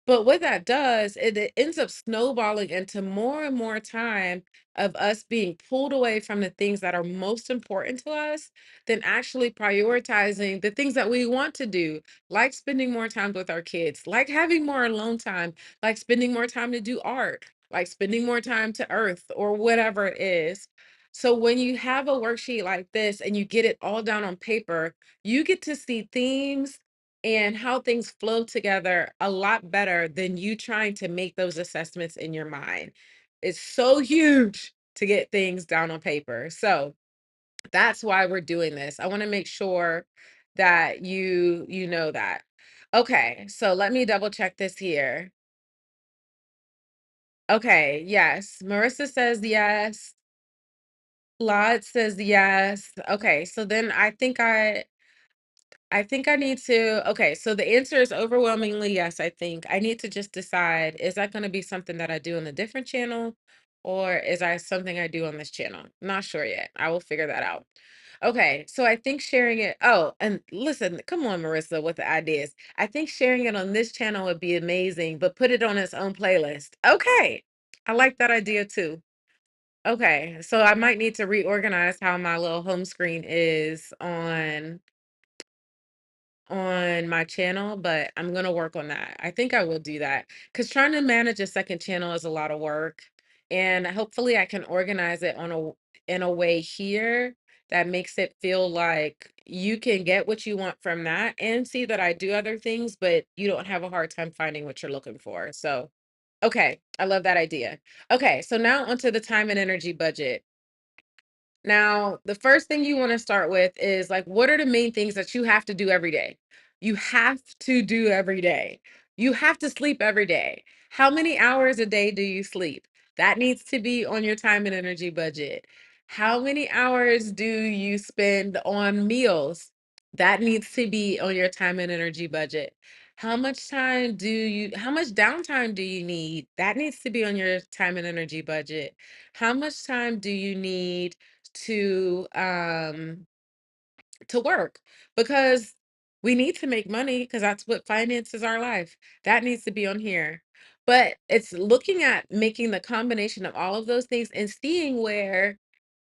But what that does, it ends up snowballing into more and more time of us being pulled away from the things that are most important to us than actually prioritizing the things that we want to do, like spending more time with our kids, like having more alone time, like spending more time to do art, like spending more time to earth or whatever it is. So when you have a worksheet like this and you get it all down on paper, you get to see themes and how things flow together a lot better than you trying to make those assessments in your mind. It's so huge to get things down on paper. So that's why we're doing this. I want to make sure that you know that. Okay, so let me double check this here. Okay, yes. Marissa says yes. Claude says yes. Okay, so then I think I think I need to okay, so the answer is overwhelmingly yes, I think. I need to just decide, is that gonna be something that I do on a different channel, or is that something I do on this channel? Not sure yet. I will figure that out. Okay, so I think sharing it oh, and listen, come on, Marissa, with the ideas. I think sharing it on this channel would be amazing, but put it on its own playlist. Okay, I like that idea too. Okay, so I might need to reorganize how my little home screen is on my channel, but I'm gonna work on that. I think I will do that because trying to manage a second channel is a lot of work, and hopefully I can organize it in a way here that makes it feel like you can get what you want from that and see that I do other things, but you don't have a hard time finding what you're looking for. So, okay, I love that idea. Okay, so now onto the time and energy budget. Now, the first thing you want to start with is like, what are the main things that you have to do every day? You have to do every day. You have to sleep every day. How many hours a day do you sleep? That needs to be on your time and energy budget. How many hours do you spend on meals? That needs to be on your time and energy budget. How much downtime do you need? That needs to be on your time and energy budget. How much time do you need to work? Because we need to make money because that's what finances our life. That needs to be on here. But it's looking at making the combination of all of those things and seeing where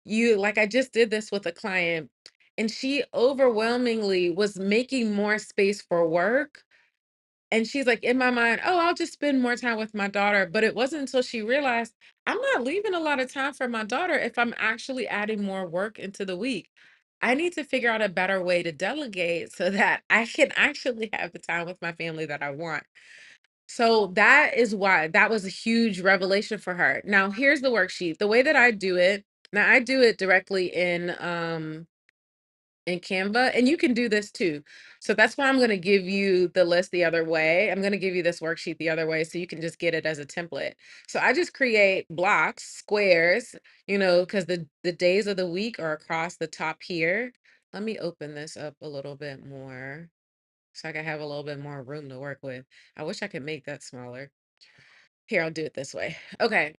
you like I just did this with a client and she overwhelmingly was making more space for work, and she's like, in my mind, "Oh, I'll just spend more time with my daughter." But it wasn't until she realized, I'm not leaving a lot of time for my daughter if I'm actually adding more work into the week. I need to figure out a better way to delegate so that I can actually have the time with my family that I want. So that is why that was a huge revelation for her. Now, here's the worksheet. The way that I do it, now I do it directly in Canva, and you can do this too. So that's why I'm going to give you the list the other way. I'm going to give you this worksheet the other way so you can just get it as a template. So I just create blocks, squares, because the days of the week are across the top here. Let me open this up a little bit more so I can have a little bit more room to work with. I wish I could make that smaller. Here, I'll do it this way. Okay.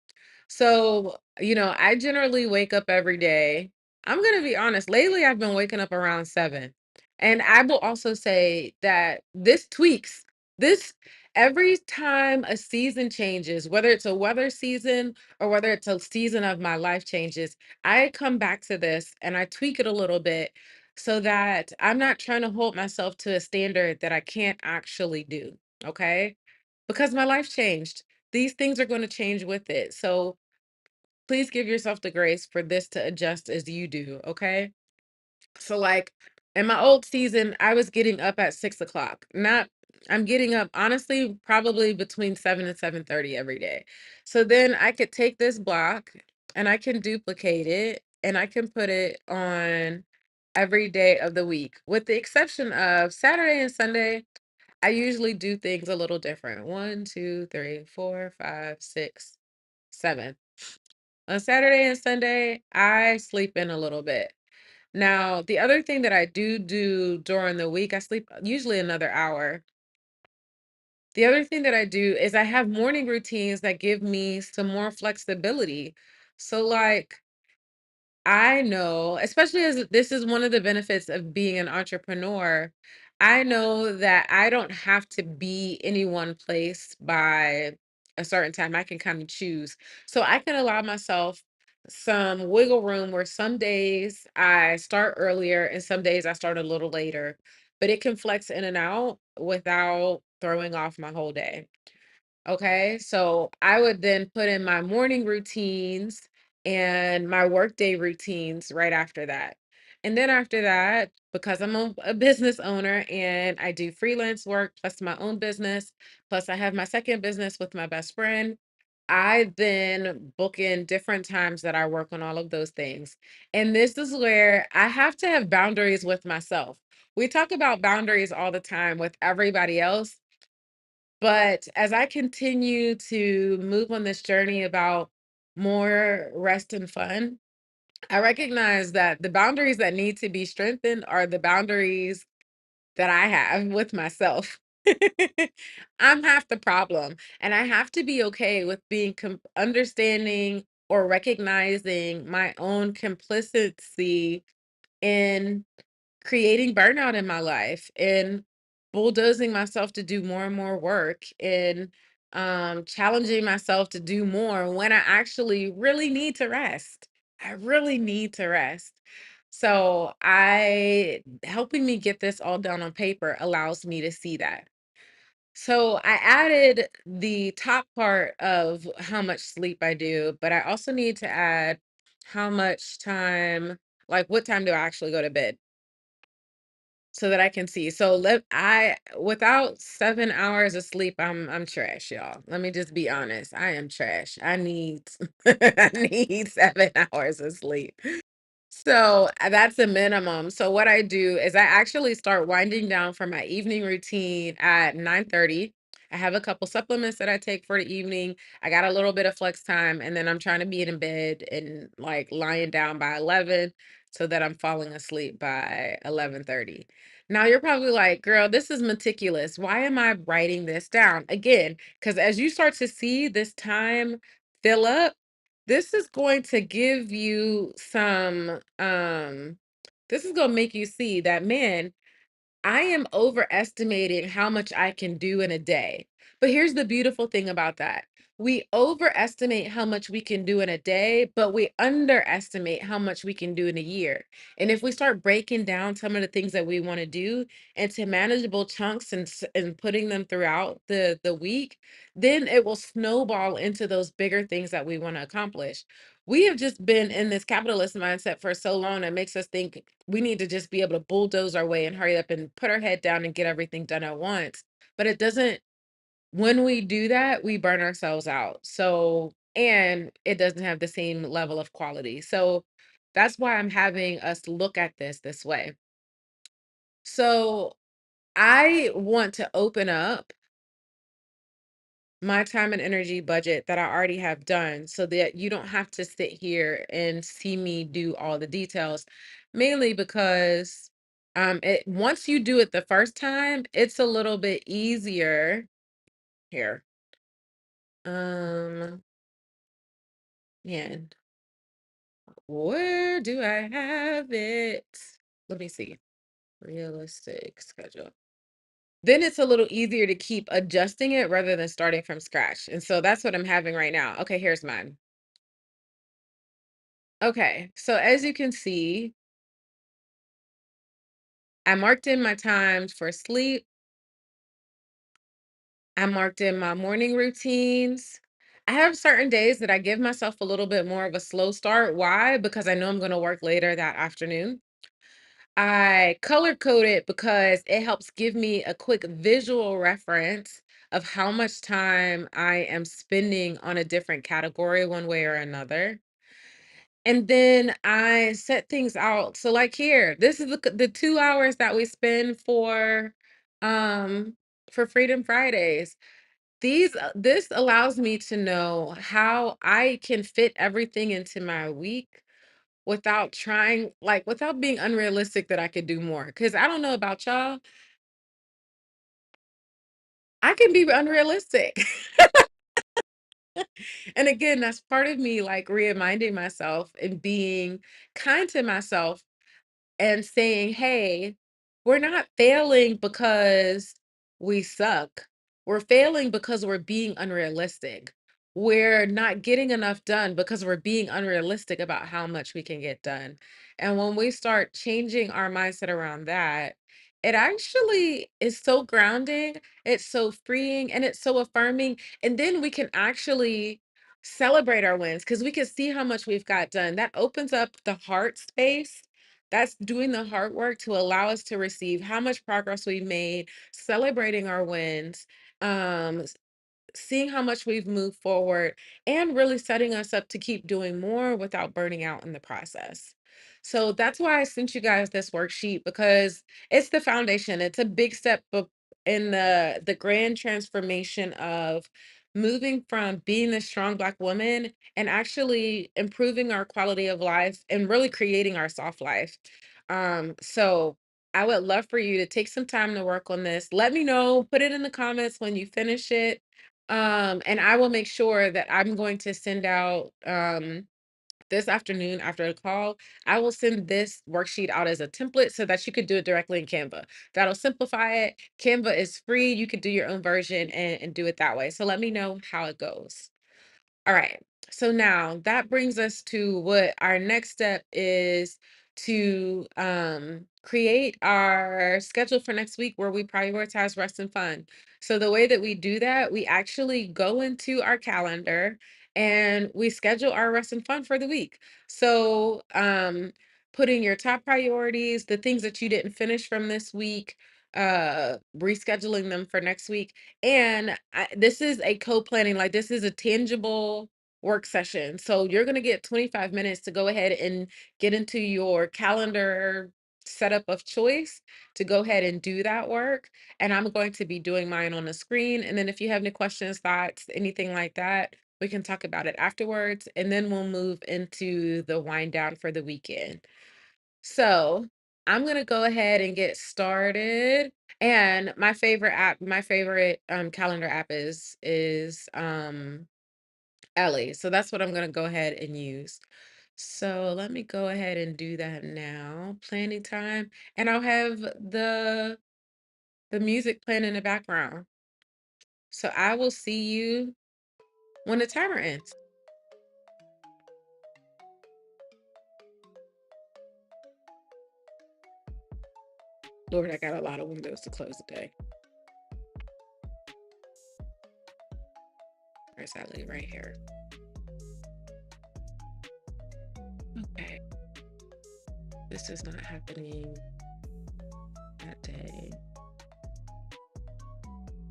So, I generally wake up every day. I'm going to be honest, lately I've been waking up around 7. And I will also say that this tweaks. This every time a season changes, whether it's a weather season or whether it's a season of my life changes, I come back to this and I tweak it a little bit so that I'm not trying to hold myself to a standard that I can't actually do. Okay? Because my life changed. These things are going to change with it. So please give yourself the grace for this to adjust as you do. Okay. So, like in my old season, I was getting up at 6 o'clock. I'm getting up honestly, probably between 7 and 7:30 every day. So then I could take this block and I can duplicate it and I can put it on every day of the week, with the exception of Saturday and Sunday. I usually do things a little different. One, two, three, four, five, six, 7. On Saturday and Sunday, I sleep in a little bit. Now, the other thing that I do during the week, I sleep usually another hour. The other thing that I do is I have morning routines that give me some more flexibility. So, like, I know, especially as this is one of the benefits of being an entrepreneur, I know that I don't have to be in one place by a certain time. I can kind of choose. So I can allow myself some wiggle room where some days I start earlier and some days I start a little later, but it can flex in and out without throwing off my whole day. Okay, so I would then put in my morning routines and my workday routines right after that. And then after that, because I'm a business owner and I do freelance work plus my own business, plus I have my second business with my best friend, I then book in different times that I work on all of those things. And this is where I have to have boundaries with myself. We talk about boundaries all the time with everybody else, but as I continue to move on this journey about more rest and fun, I recognize that the boundaries that need to be strengthened are the boundaries that I have with myself. I'm half the problem, and I have to be okay with being understanding or recognizing my own complicity in creating burnout in my life and bulldozing myself to do more and more work and challenging myself to do more when I actually really need to rest. I really need to rest. So I helping me get this all down on paper allows me to see that. So I added the top part of how much sleep I do, but I also need to add how much time, like what time do I actually go to bed? So that I can see. So let I without 7 hours of sleep, I'm trash, y'all. Let me just be honest. I am trash. I need I need 7 hours of sleep. So, that's a minimum. So what I do is I actually start winding down for my evening routine at 9:30. I have a couple supplements that I take for the evening. I got a little bit of flex time, and then I'm trying to be in bed and like lying down by 11 so that I'm falling asleep by 11:30. Now you're probably like, "Girl, this is meticulous. Why am I writing this down?" Again, because as you start to see this time fill up, this is going to give you some, this is gonna make you see that, man, I am overestimating how much I can do in a day. But here's the beautiful thing about that. We overestimate how much we can do in a day, but we underestimate how much we can do in a year. And if we start breaking down some of the things that we want to do into manageable chunks and putting them throughout the week, then it will snowball into those bigger things that we want to accomplish. We have just been in this capitalist mindset for so long that makes us think we need to just be able to bulldoze our way and hurry up and put our head down and get everything done at once. But it doesn't, when we do that, we burn ourselves out. So, and it doesn't have the same level of quality. So that's why I'm having us look at this way. So I want to open up my time and energy budget that I already have done so that you don't have to sit here and see me do all the details. Mainly because it once you do it the first time, it's a little bit easier here. Um Man, where do I have it? Let me see. Realistic schedule. Then it's a little easier to keep adjusting it rather than starting from scratch. And so that's what I'm having right now. Okay, here's mine. Okay, so as you can see, I marked in my times for sleep. I marked in my morning routines. I have certain days that I give myself a little bit more of a slow start. Why? Because I know I'm going to work later that afternoon. I color code it because it helps give me a quick visual reference of how much time I am spending on a different category, one way or another. And then I set things out. So like here, this is the 2 hours that we spend um for Freedom Fridays. This allows me to know how I can fit everything into my week without trying, like without being unrealistic that I could do more. Cause I don't know about y'all, I can be unrealistic. And again, that's part of me like reminding myself and being kind to myself and saying, "Hey, we're not failing because we suck. We're failing because we're being unrealistic. We're not getting enough done because we're being unrealistic about how much we can get done." And when we start changing our mindset around that, it actually is so grounding, it's so freeing, and it's so affirming. And then we can actually celebrate our wins because we can see how much we've got done. That opens up the heart space, that's doing the hard work to allow us to receive how much progress we've made, celebrating our wins, um, seeing how much we've moved forward, and really setting us up to keep doing more without burning out in the process. So that's why I sent you guys this worksheet because it's the foundation. It's a big step in the grand transformation of moving from being the strong Black woman and actually improving our quality of life and really creating our soft life. So I would love for you to take some time to work on this. Let me know, put it in the comments when you finish it. And I will make sure that I'm going to send out this afternoon after the call, I will send this worksheet out as a template so that you could do it directly in Canva. That'll simplify it. Canva is free. You could do your own version and do it that way. So let me know how it goes. All right. So now that brings us to what our next step is to create our schedule for next week where we prioritize rest and fun. So the way that we do that, we actually go into our calendar and we schedule our rest and fun for the week. So putting your top priorities, the things that you didn't finish from this week, rescheduling them for next week, and this is a co-planning, like this is a tangible work session. So you're going to get 25 minutes to go ahead and get into your calendar setup of choice to go ahead and do that work. And I'm going to be doing mine on the screen. And then if you have any questions, thoughts, anything like that, we can talk about it afterwards. And then we'll move into the wind down for the weekend. So I'm gonna go ahead and get started. And my favorite calendar app is Ellie. So that's what I'm gonna go ahead and use. So let me go ahead and do that now. Planning time, and I'll have the music playing in the background. So I will see you when the timer ends. Lord, I got a lot of windows to close today. Where's Ellie? Right here. Okay. This is not happening that day.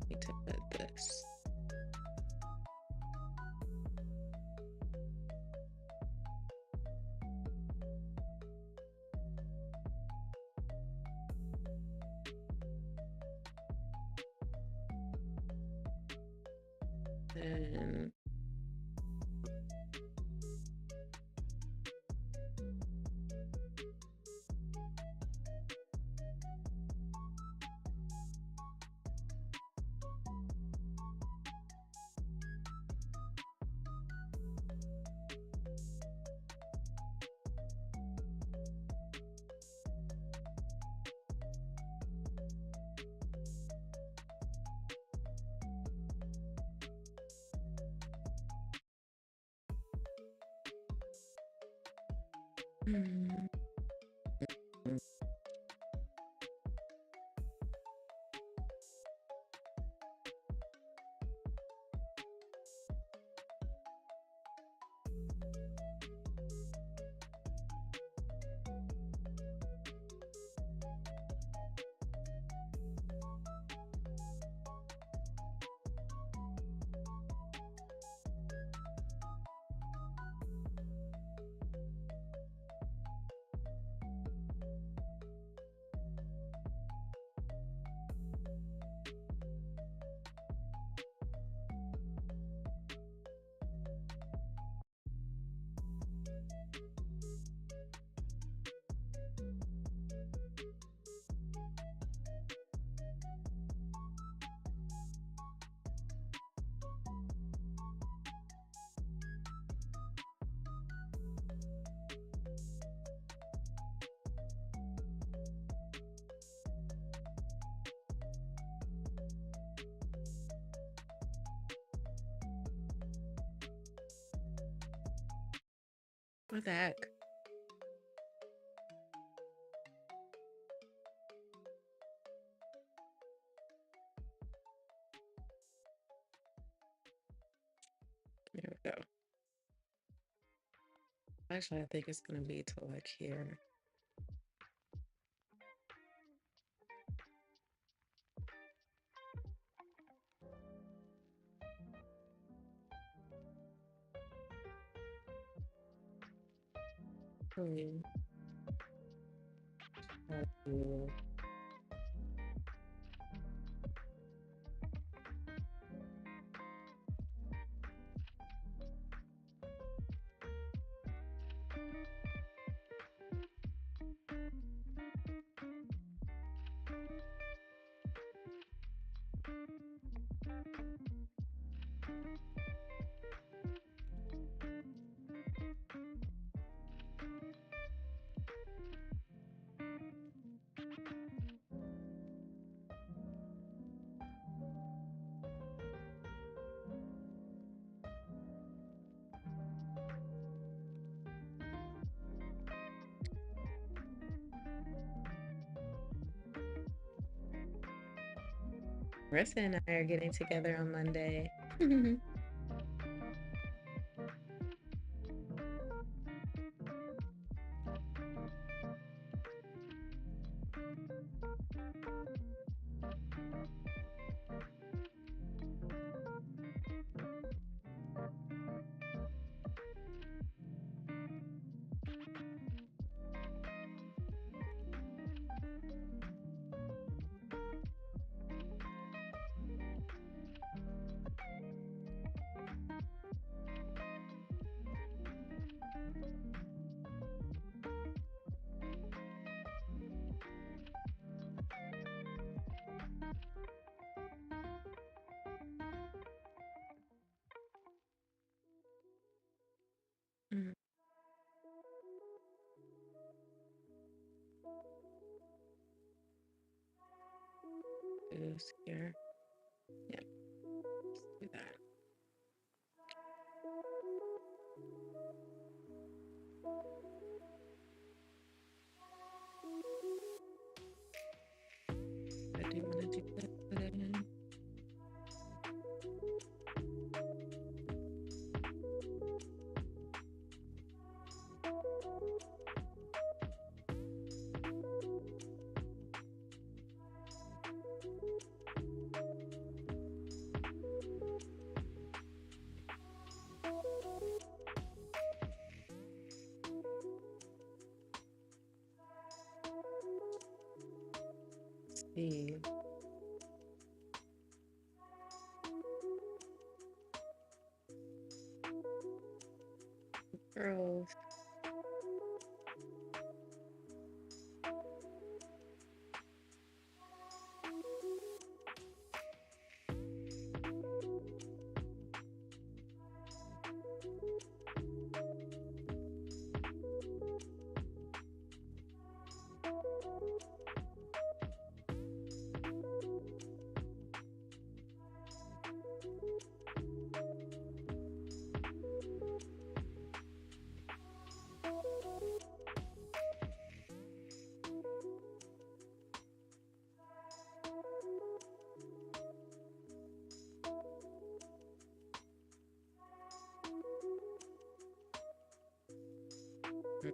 Need to put this. And mm, what the heck? There we go. Actually, I think it's gonna be to like here. Hmm. Mm. Marissa and I are getting together on Monday. Mhm. Boost here. Yeah, let's do that. I do want to do that. Put it in. See. Growth. Yeah.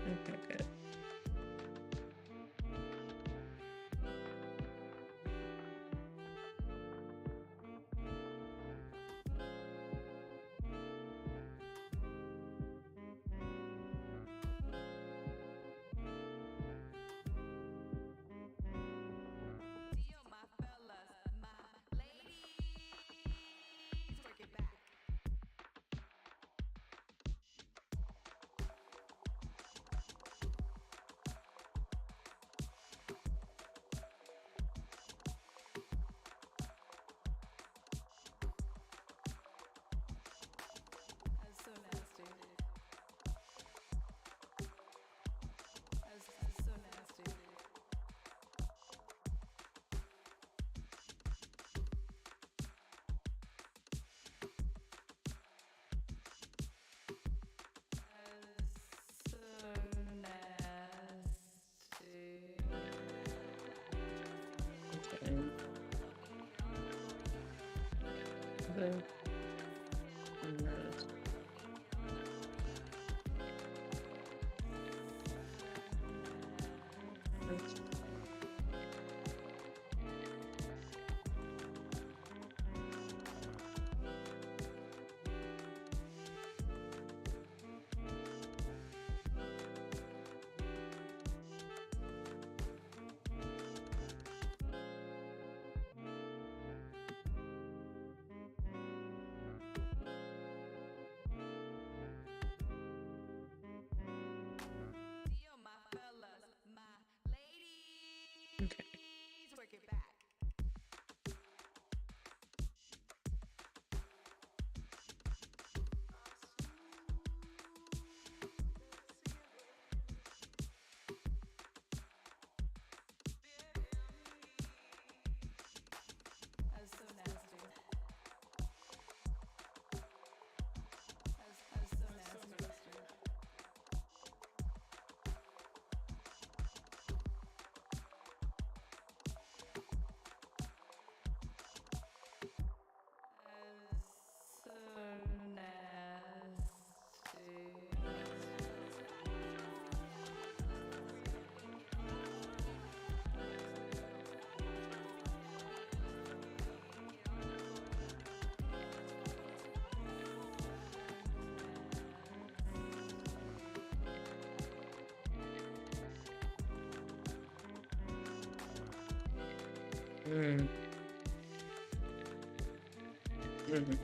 Okay, good. Okay. The rose. Mm, mhm.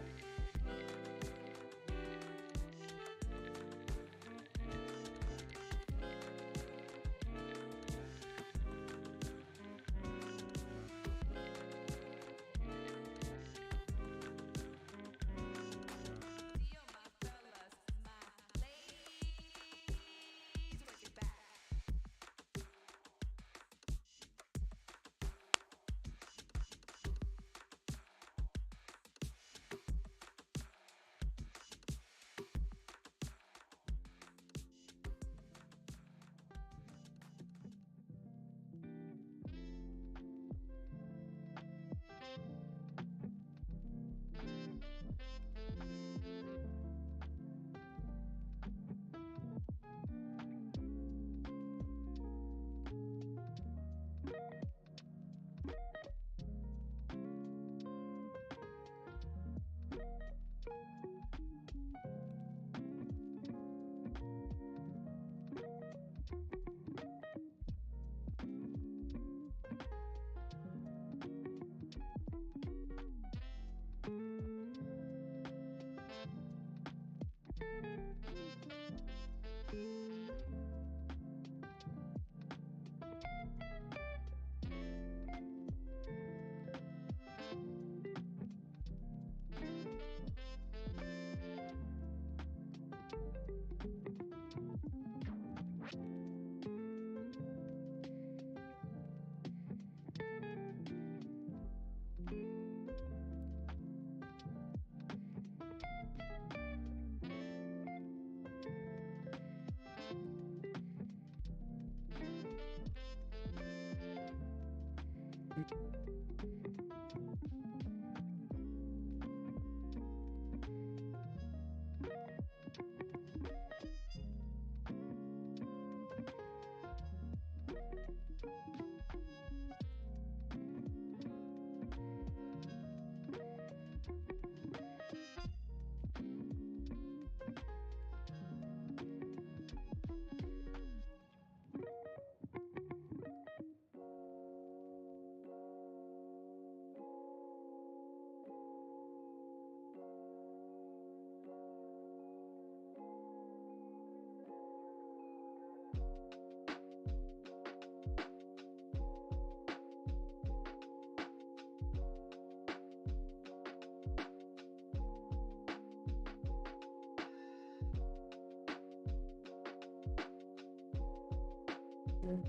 Mm,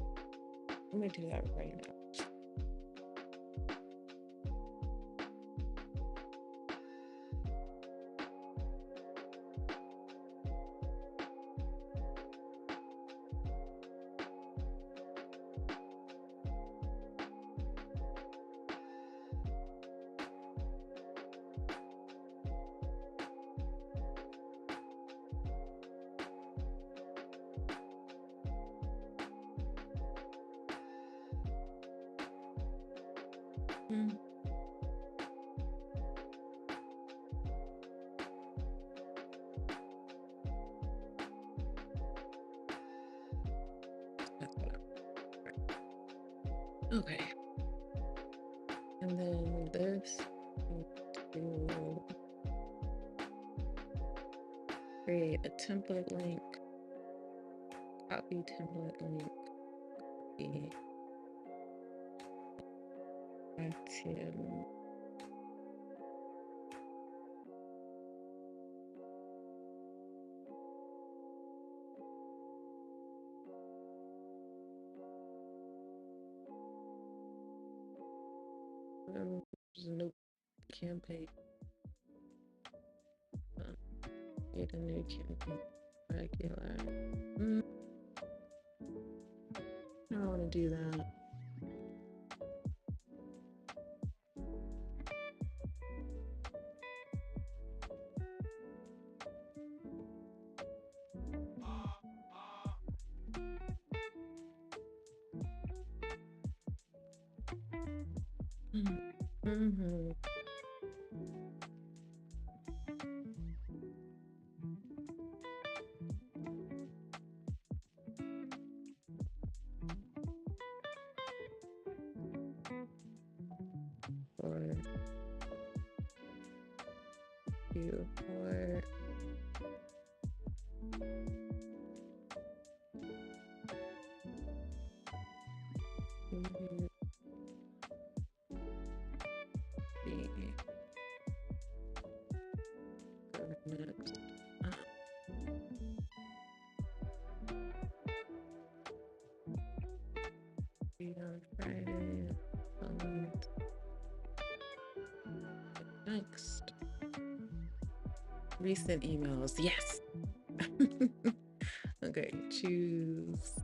let me do that right now. Mm, that's what okay. And then this, to create a template link, copy template link, copy item. There's a new campaign. Create a new campaign. Regular. Mm, I don't want to do that. Mm-hmm. for you for the government. On Friday. Next. Recent emails. Yes. Okay, choose.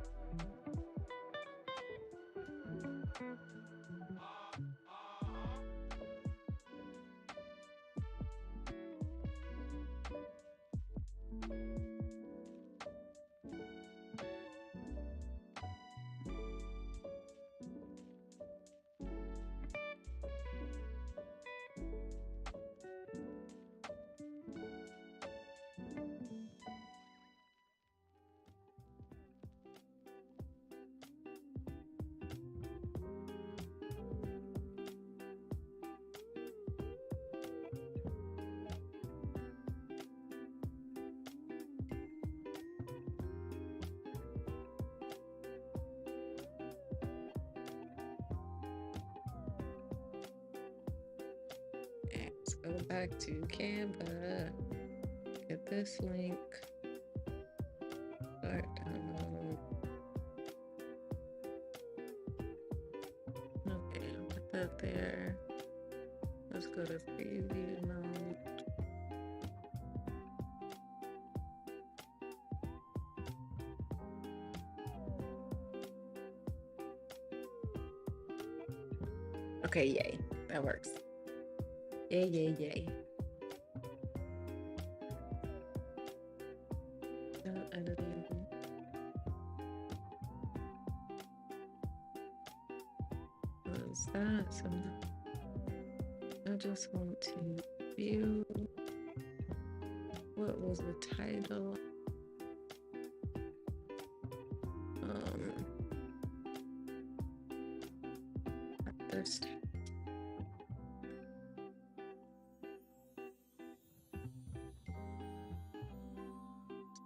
Let's go back to Canva. Get this link. Start download. Okay, I'll put that there. Let's go to preview mode. Okay, yay. That works. Yay, yay, yay. Editing. What is that? So I just want to view. What was the title? First.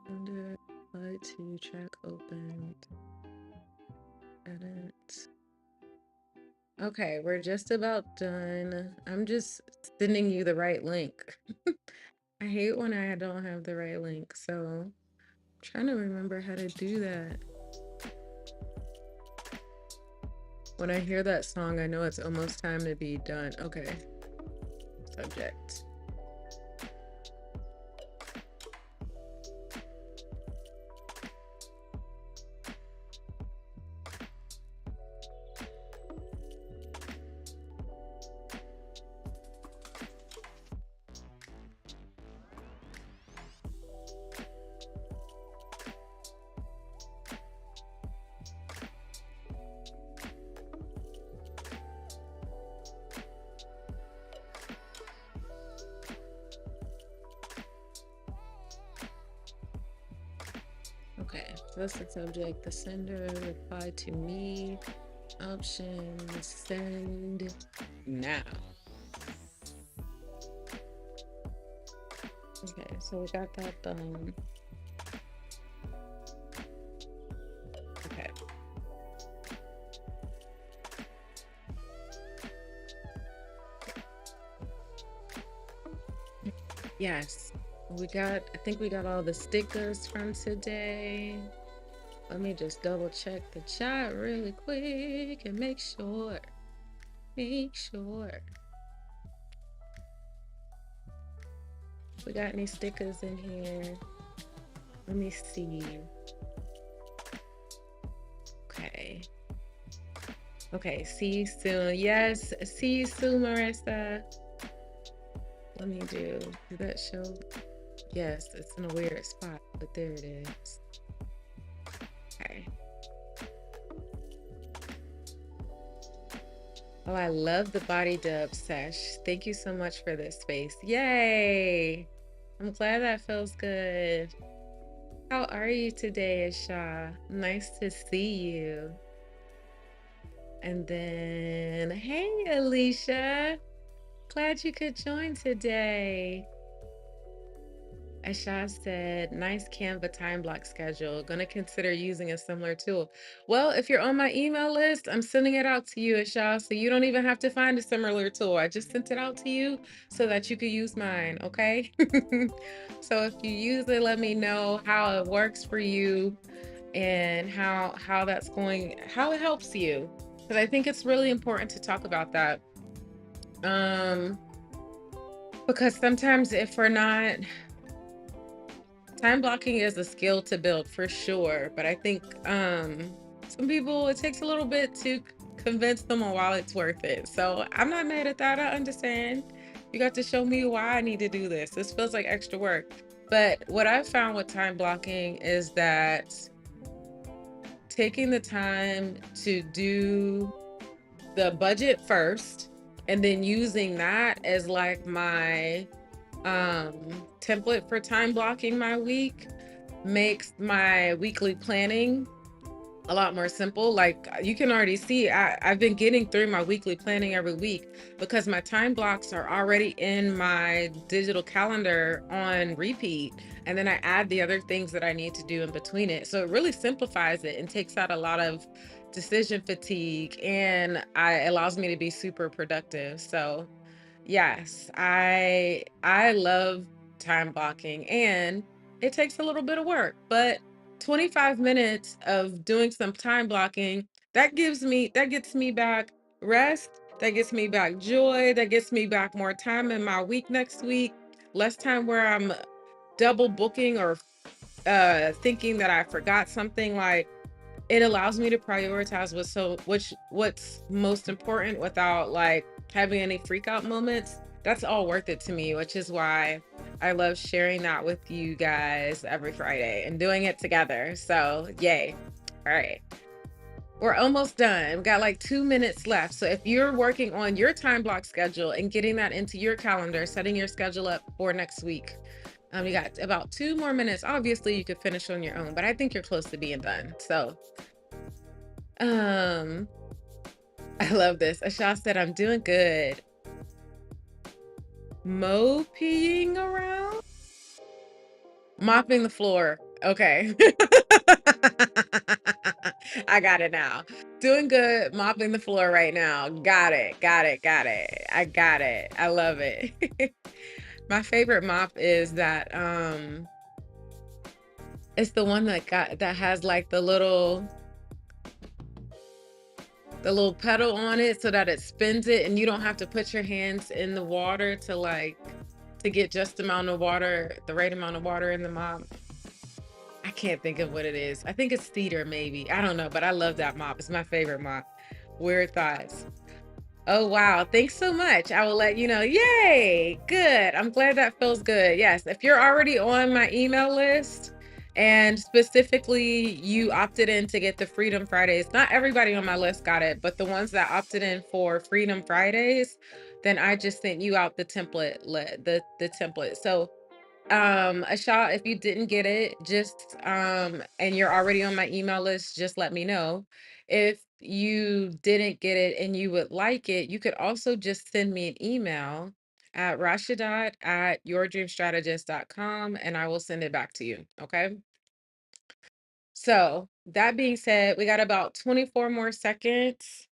Under apply to track opened. Edit. Okay, we're just about done. I'm just sending you the right link. I hate when I don't have the right link, so I'm trying to remember how to do that. When I hear that song, I know it's almost time to be done. Okay. Subject. Okay, so that's the subject. The sender, reply to me. Options, send now. Okay, so we got that done. Okay. Yes, I think we got all the stickers from today. Let me just double check the chat really quick and make sure. We got any stickers in here? Let me see. Okay, see you soon. Yes, see you soon, Marissa. Let me did that show? Yes, it's in a weird spot, but there it is. Okay. Oh, I love the body dub sesh. Thank you so much for this space. Yay! I'm glad that feels good. How are you today, Isha? Nice to see you. And then, hey, Alicia. Glad you could join today. Asha said, nice Canva time block schedule. Gonna consider using a similar tool. Well, if you're on my email list, I'm sending it out to you, Asha, so you don't even have to find a similar tool. I just sent it out to you so that you could use mine, okay? So if you use it, let me know how it works for you and how that's going, how it helps you. Because I think it's really important to talk about that. Um, because sometimes if we're not time blocking is a skill to build for sure, but I think some people it takes a little bit to convince them on why it's worth it. So I'm not mad at that. I understand. You got to show me why I need to do this. This feels like extra work. But what I've found with time blocking is that taking the time to do the budget first and then using that as like my um template for time blocking my week makes my weekly planning a lot more simple. Like you can already see, I've been getting through my weekly planning every week because my time blocks are already in my digital calendar on repeat. And then I add the other things that I need to do in between it. So it really simplifies it and takes out a lot of decision fatigue and allows me to be super productive. So yes, I love time blocking and it takes a little bit of work, but 25 minutes of doing some time blocking, that gets me back rest, that gets me back joy, that gets me back more time in my week next week, less time where I'm double booking or thinking that I forgot something. Like it allows me to prioritize what's most important without like having any freak out moments. That's all worth it to me, which is why I love sharing that with you guys every Friday and doing it together. So yay. All right. We're almost done. We got like 2 minutes left. So if you're working on your time block schedule and getting that into your calendar, setting your schedule up for next week, you got about 2 more minutes. Obviously, you could finish on your own, but I think you're close to being done. So um, I love this. Asha said, I'm doing good. Moping around? Mopping the floor. Okay. I got it now. Doing good, mopping the floor right now. Got it. Got it. Got it. I got it. I love it. My favorite mop is that it's the one that has like the little pedal on it so that it spins it and you don't have to put your hands in the water to get just the amount of water, the right amount of water in the mop. I can't think of what it is. I think it's cedar maybe. I don't know, but I love that mop. It's my favorite mop. Weird thoughts. Oh, wow. Thanks so much. I will let you know. Yay. Good. I'm glad that feels good. Yes. If you're already on my email list and specifically you opted in to get the Freedom Fridays, not everybody on my list got it, but the ones that opted in for Freedom Fridays, then I just sent you out the template, the template. So a shot if you didn't get it, just and you're already on my email list, just let me know. If you didn't get it and you would like it, you could also just send me an email at rashadat@yourdreamstrategist.com and I will send it back to you. Okay. So that being said, we got about 24 more seconds.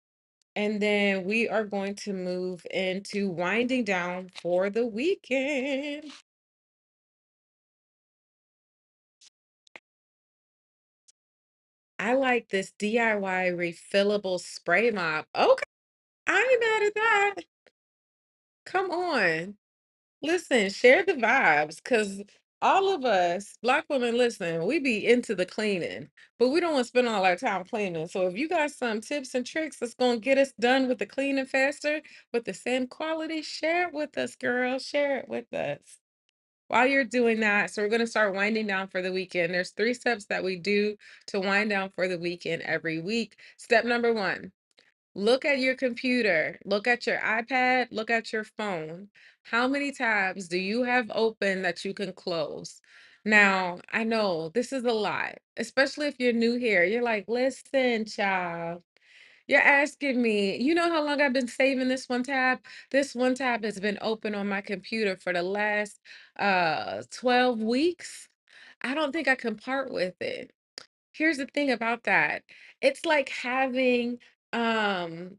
And then we are going to move into winding down for the weekend. I like this DIY refillable spray mop. Okay, I ain't mad at that. Come on. Listen, share the vibes because all of us, Black women, listen, we be into the cleaning, but we don't want to spend all our time cleaning. So if you got some tips and tricks that's going to get us done with the cleaning faster with the same quality, share it with us, girl. Share it with us. While you're doing that, so we're going to start winding down for the weekend. There's 3 steps that we do to wind down for the weekend every week. Step number 1, look at your computer, look at your iPad, look at your phone. How many tabs do you have open that you can close? Now, I know this is a lot, especially if you're new here. You're like, listen, child. You're asking me, you know how long I've been saving this one tab? This one tab has been open on my computer for the last 12 weeks. I don't think I can part with it. Here's the thing about that. It's like having um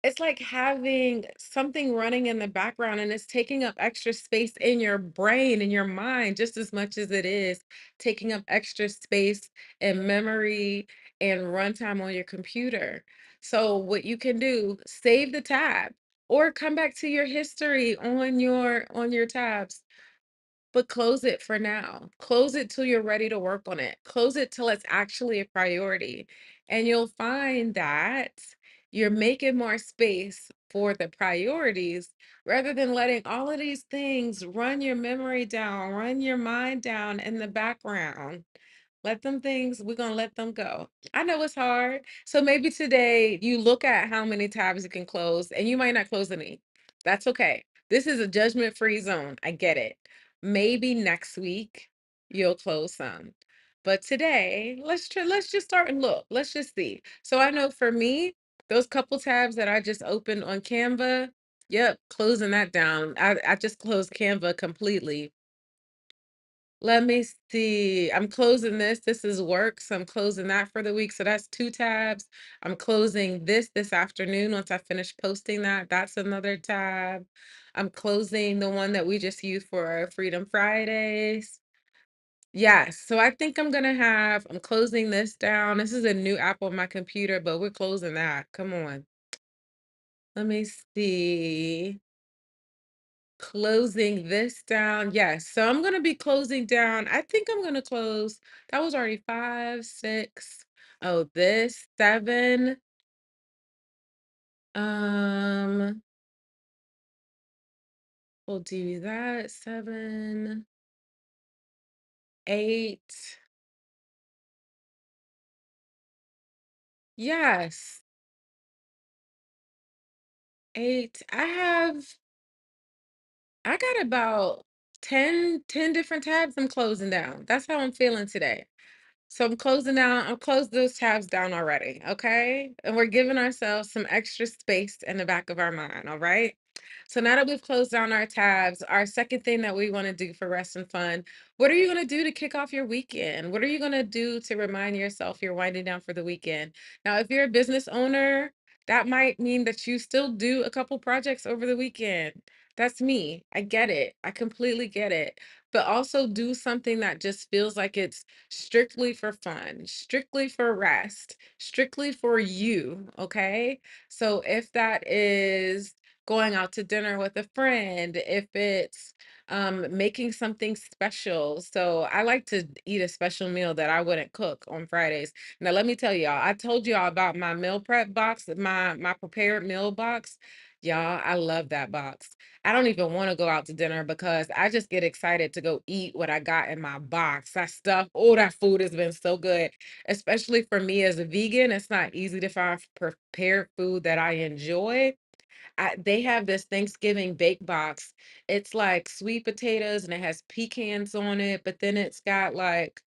it's like having something running in the background and it's taking up extra space in your brain and your mind just as much as it is taking up extra space and memory and runtime on your computer. So what you can do, save the tab or come back to your history on your tabs, but close it for now. Close it till you're ready to work on it. Close it till it's actually a priority. And you'll find that you're making more space for the priorities rather than letting all of these things run your memory down, run your mind down in the background. Let them things, we're gonna let them go. I know it's hard. So maybe today you look at how many tabs you can close and you might not close any. That's okay. This is a judgment-free zone. I get it. Maybe next week you'll close some. But today, let's just start and look. Let's just see. So I know for me, those couple tabs that I just opened on Canva, yep, closing that down. I just closed Canva completely. Let me see. I'm closing this. This is work, so I'm closing that for the week. So that's two tabs. I'm closing this afternoon once I finish posting that. That's another tab. I'm closing the one that we just used for our Freedom Fridays. Yes. So I think I'm closing this down. This is a new app on my computer, but we're closing that. Come on. Let me see. Closing this down. Yes. So I'm going to be closing down. I think I'm going to close. That was already five, six. Oh, this seven. Um, we'll do that. Seven, eight. Yes. Eight. I got about 10 different tabs I'm closing down. That's how I'm feeling today. So I'm closed those tabs down already, okay? And we're giving ourselves some extra space in the back of our mind, all right? So now that we've closed down our tabs, our second thing that we want to do for rest and fun, what are you going to do to kick off your weekend? What are you going to do to remind yourself you're winding down for the weekend? Now, if you're a business owner, that might mean that you still do a couple projects over the weekend. That's me. I get it. I completely get it. But also do something that just feels like it's strictly for fun, strictly for rest, strictly for you, okay? So if that is going out to dinner with a friend, if it's making something special. So I like to eat a special meal that I wouldn't cook on Fridays. Now let me tell y'all, I told y'all about my meal prep box, my prepared meal box. Y'all, I love that box. I don't even want to go out to dinner because I just get excited to go eat what I got in my box. That stuff, oh, that food has been so good. Especially for me as a vegan, it's not easy to find prepared food that I enjoy. They have this Thanksgiving bake box. It's like sweet potatoes and it has pecans on it, but then it's got like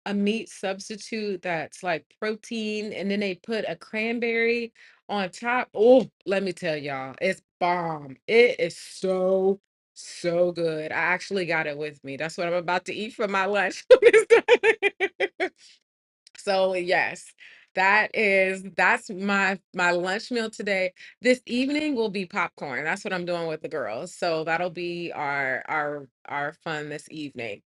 a meat substitute that's like protein, and then they put a cranberry on top. Oh, let me tell y'all, it's bomb. It is so, so good. I actually got it with me. That's what I'm about to eat for my lunch. So yes, that's my lunch meal today. This evening will be popcorn. That's what I'm doing with the girls. So that'll be our fun this evening.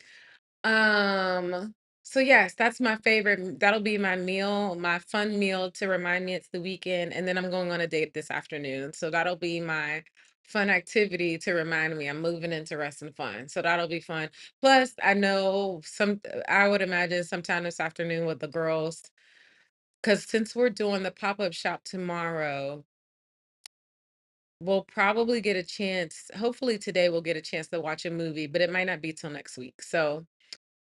So yes, that's my favorite. That'll be my meal, my fun meal to remind me it's the weekend. And then I'm going on a date this afternoon. So that'll be my fun activity to remind me I'm moving into rest and fun. So that'll be fun. Plus, I would imagine sometime this afternoon with the girls, because since we're doing the pop-up shop tomorrow, we'll probably get a chance. Hopefully today we'll get a chance to watch a movie, but it might not be till next week. So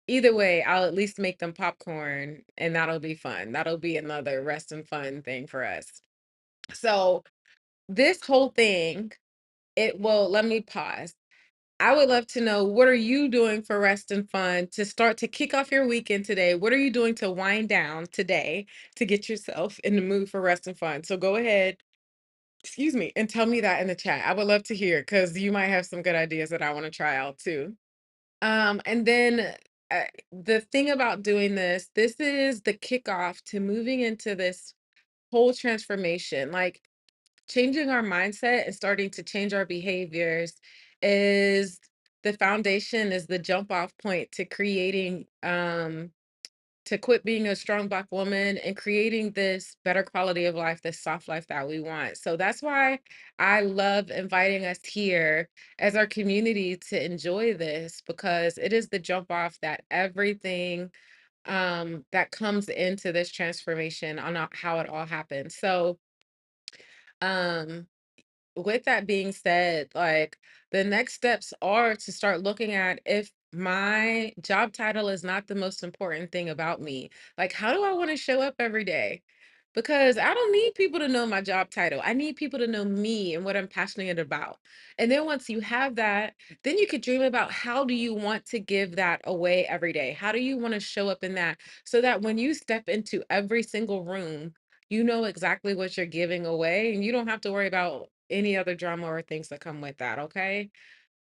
either way, I'll at least make them popcorn and that'll be fun. That'll be another rest and fun thing for us. So this whole thing, let me pause. I would love to know, what are you doing for rest and fun to start to kick off your weekend today? What are you doing to wind down today to get yourself in the mood for rest and fun? So go ahead, excuse me, and tell me that in the chat. I would love to hear because you might have some good ideas that I want to try out too. And then the thing about doing this is the kickoff to moving into this whole transformation. Like, changing our mindset and starting to change our behaviors is the foundation, is the jump off point to creating to quit being a strong Black woman and creating this better quality of life, this soft life that we want. So that's why I love inviting us here as our community to enjoy this, because it is the jump off that everything that comes into this transformation on how it all happens. So um with that being said, like, the next steps are to start looking at, if my job title is not the most important thing about me, like, how do I want to show up every day? Because I don't need people to know my job title. I need people to know me and what I'm passionate about. And then once you have that, then you could dream about, how do you want to give that away every day? How do you want to show up in that, so that when you step into every single room, you know exactly what you're giving away and you don't have to worry about any other drama or things that come with that, okay?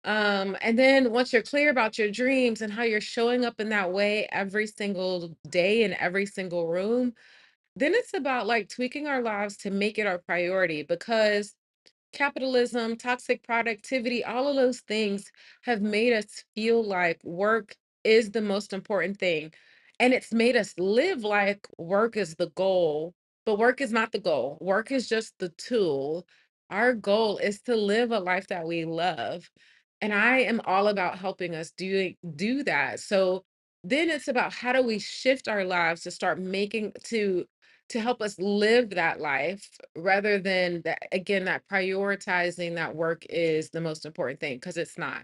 And then once you're clear about your dreams and how you're showing up in that way every single day in every single room, then it's about like tweaking our lives to make it our priority, because capitalism, toxic productivity, all of those things have made us feel like work is the most important thing. And it's made us live like work is the goal, but work is not the goal. Work is just the tool. Our goal is to live a life that we love. And I am all about helping us do that. So then it's about, how do we shift our lives to start making to help us live that life, rather than that, again, that prioritizing that work is the most important thing, because it's not.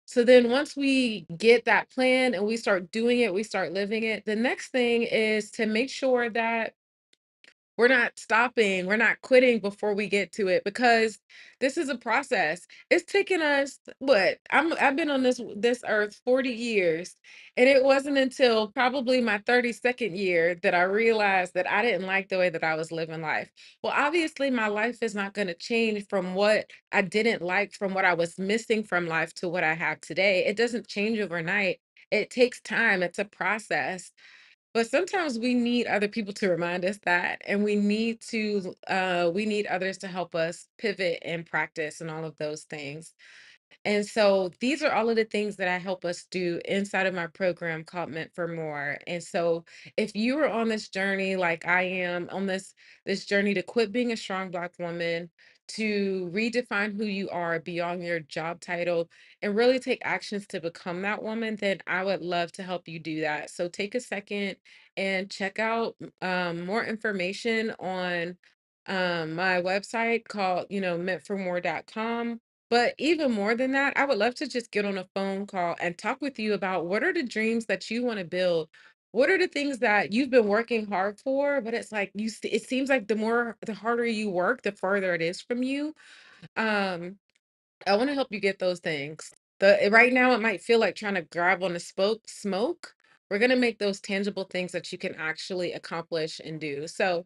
So then once we get that plan and we start doing it, we start living it, the next thing is to make sure that we're not stopping, we're not quitting before we get to it, because this is a process. It's taken us, what? I've been on this earth 40 years, and it wasn't until probably my 32nd year that I realized that I didn't like the way that I was living life. Well, obviously my life is not going to change from what I didn't like, from what I was missing from life, to what I have today. It doesn't change overnight. It takes time. It's a process. But sometimes we need other people to remind us that, and we need others to help us pivot and practice and all of those things. And so these are all of the things that I help us do inside of my program called Meant for More. And so if you are on this journey, like I am on this journey to quit being a strong Black woman, to redefine who you are beyond your job title, and really take actions to become that woman, then I would love to help you do that. So take a second and check out more information on my website called, meantformore.com. But even more than that, I would love to just get on a phone call and talk with you about, what are the dreams that you want to build? What are the things that you've been working hard for, but it's like it seems like the harder you work, the further it is from you. Um, I want to help you get those things. Right now it might feel like trying to grab on a smoke. We're gonna make those tangible things that you can actually accomplish and do. So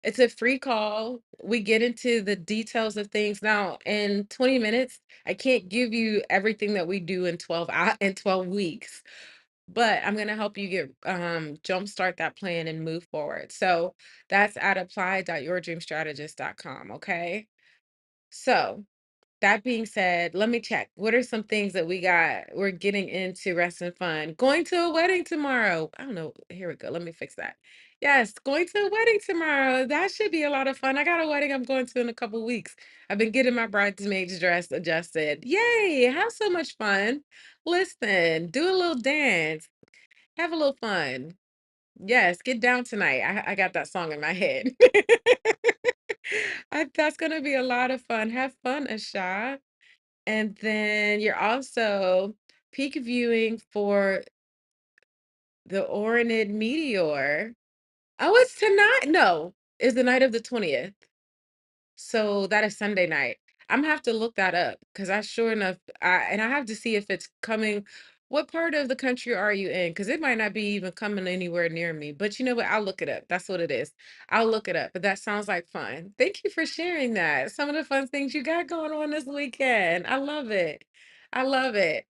it's a free call. We get into the details of things. Now, in 20 minutes, I can't give you everything that we do in 12 weeks, but I'm going to help you get jumpstart that plan and move forward. So that's at apply.yourdreamstrategist.com, okay? So, that being said, let me check. What are some things that we're getting into rest and fun? Going to a wedding tomorrow. I don't know. Here we go. Let me fix that. Yes, going to a wedding tomorrow. That should be a lot of fun. I got a wedding I'm going to in a couple weeks. I've been getting my bridesmaids dress adjusted. Yay! Have so much fun. Listen, do a little dance. Have a little fun. Yes, get down tonight. I got that song in my head. That's gonna be a lot of fun. Have fun, Asha. And then you're also peak viewing for the Orinid meteor. Oh, it's tonight. No, it's the night of the 20th. So that is Sunday night. Imma have to look that up because I sure enough I have to see if it's coming. What part of the country are you in? Because it might not be even coming anywhere near me, but you know what? I'll look it up. That's what it is. I'll look it up, but that sounds like fun. Thank you for sharing that. Some of the fun things you got going on this weekend. I love it. I love it.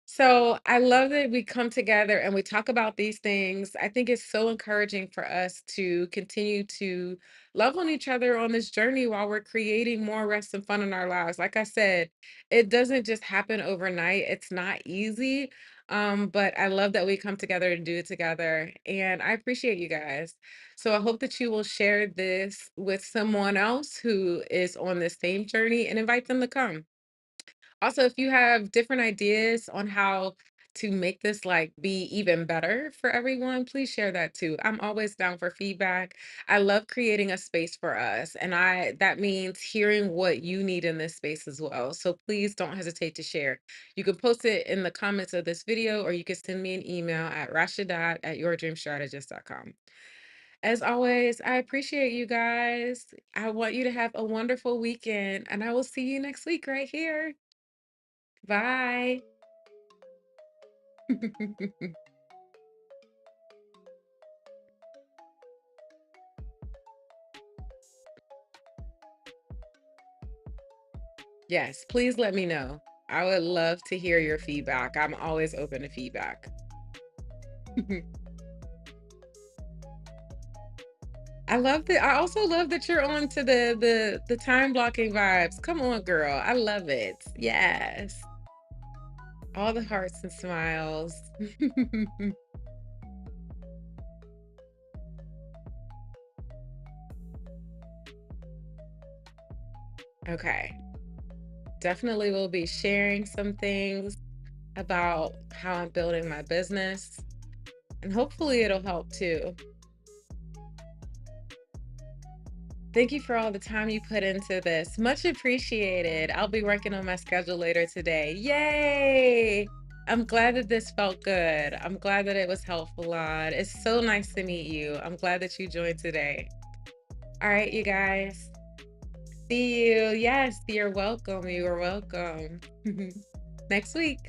So I love that we come together and we talk about these things. I think it's so encouraging for us to continue to love on each other on this journey while we're creating more rest and fun in our lives. Like I said, it doesn't just happen overnight. It's not easy. But I love that we come together and do it together. And I appreciate you guys. So I hope that you will share this with someone else who is on the same journey and invite them to come. Also, if you have different ideas on how to make this like be even better for everyone, please share that too. I'm always down for feedback. I love creating a space for us, and I that means hearing what you need in this space as well. So please don't hesitate to share. You can post it in the comments of this video, or you can send me an email at rashadat@yourdreamstrategist.com. As always, I appreciate you guys. I want you to have a wonderful weekend, and I will see you next week right here. Bye. Yes, please let me know. I would love to hear your feedback. I'm always open to feedback. I also love that you're on to the time blocking vibes. Come on, girl. I love it. Yes. All the hearts and smiles. Okay. Definitely will be sharing some things about how I'm building my business, and hopefully it'll help too. Thank you for all the time you put into this. Much appreciated. I'll be working on my schedule later today. Yay! I'm glad that this felt good. I'm glad that it was helpful, Lon. It's so nice to meet you. I'm glad that you joined today. All right, you guys. See you. Yes, you're welcome. You are welcome. Next week.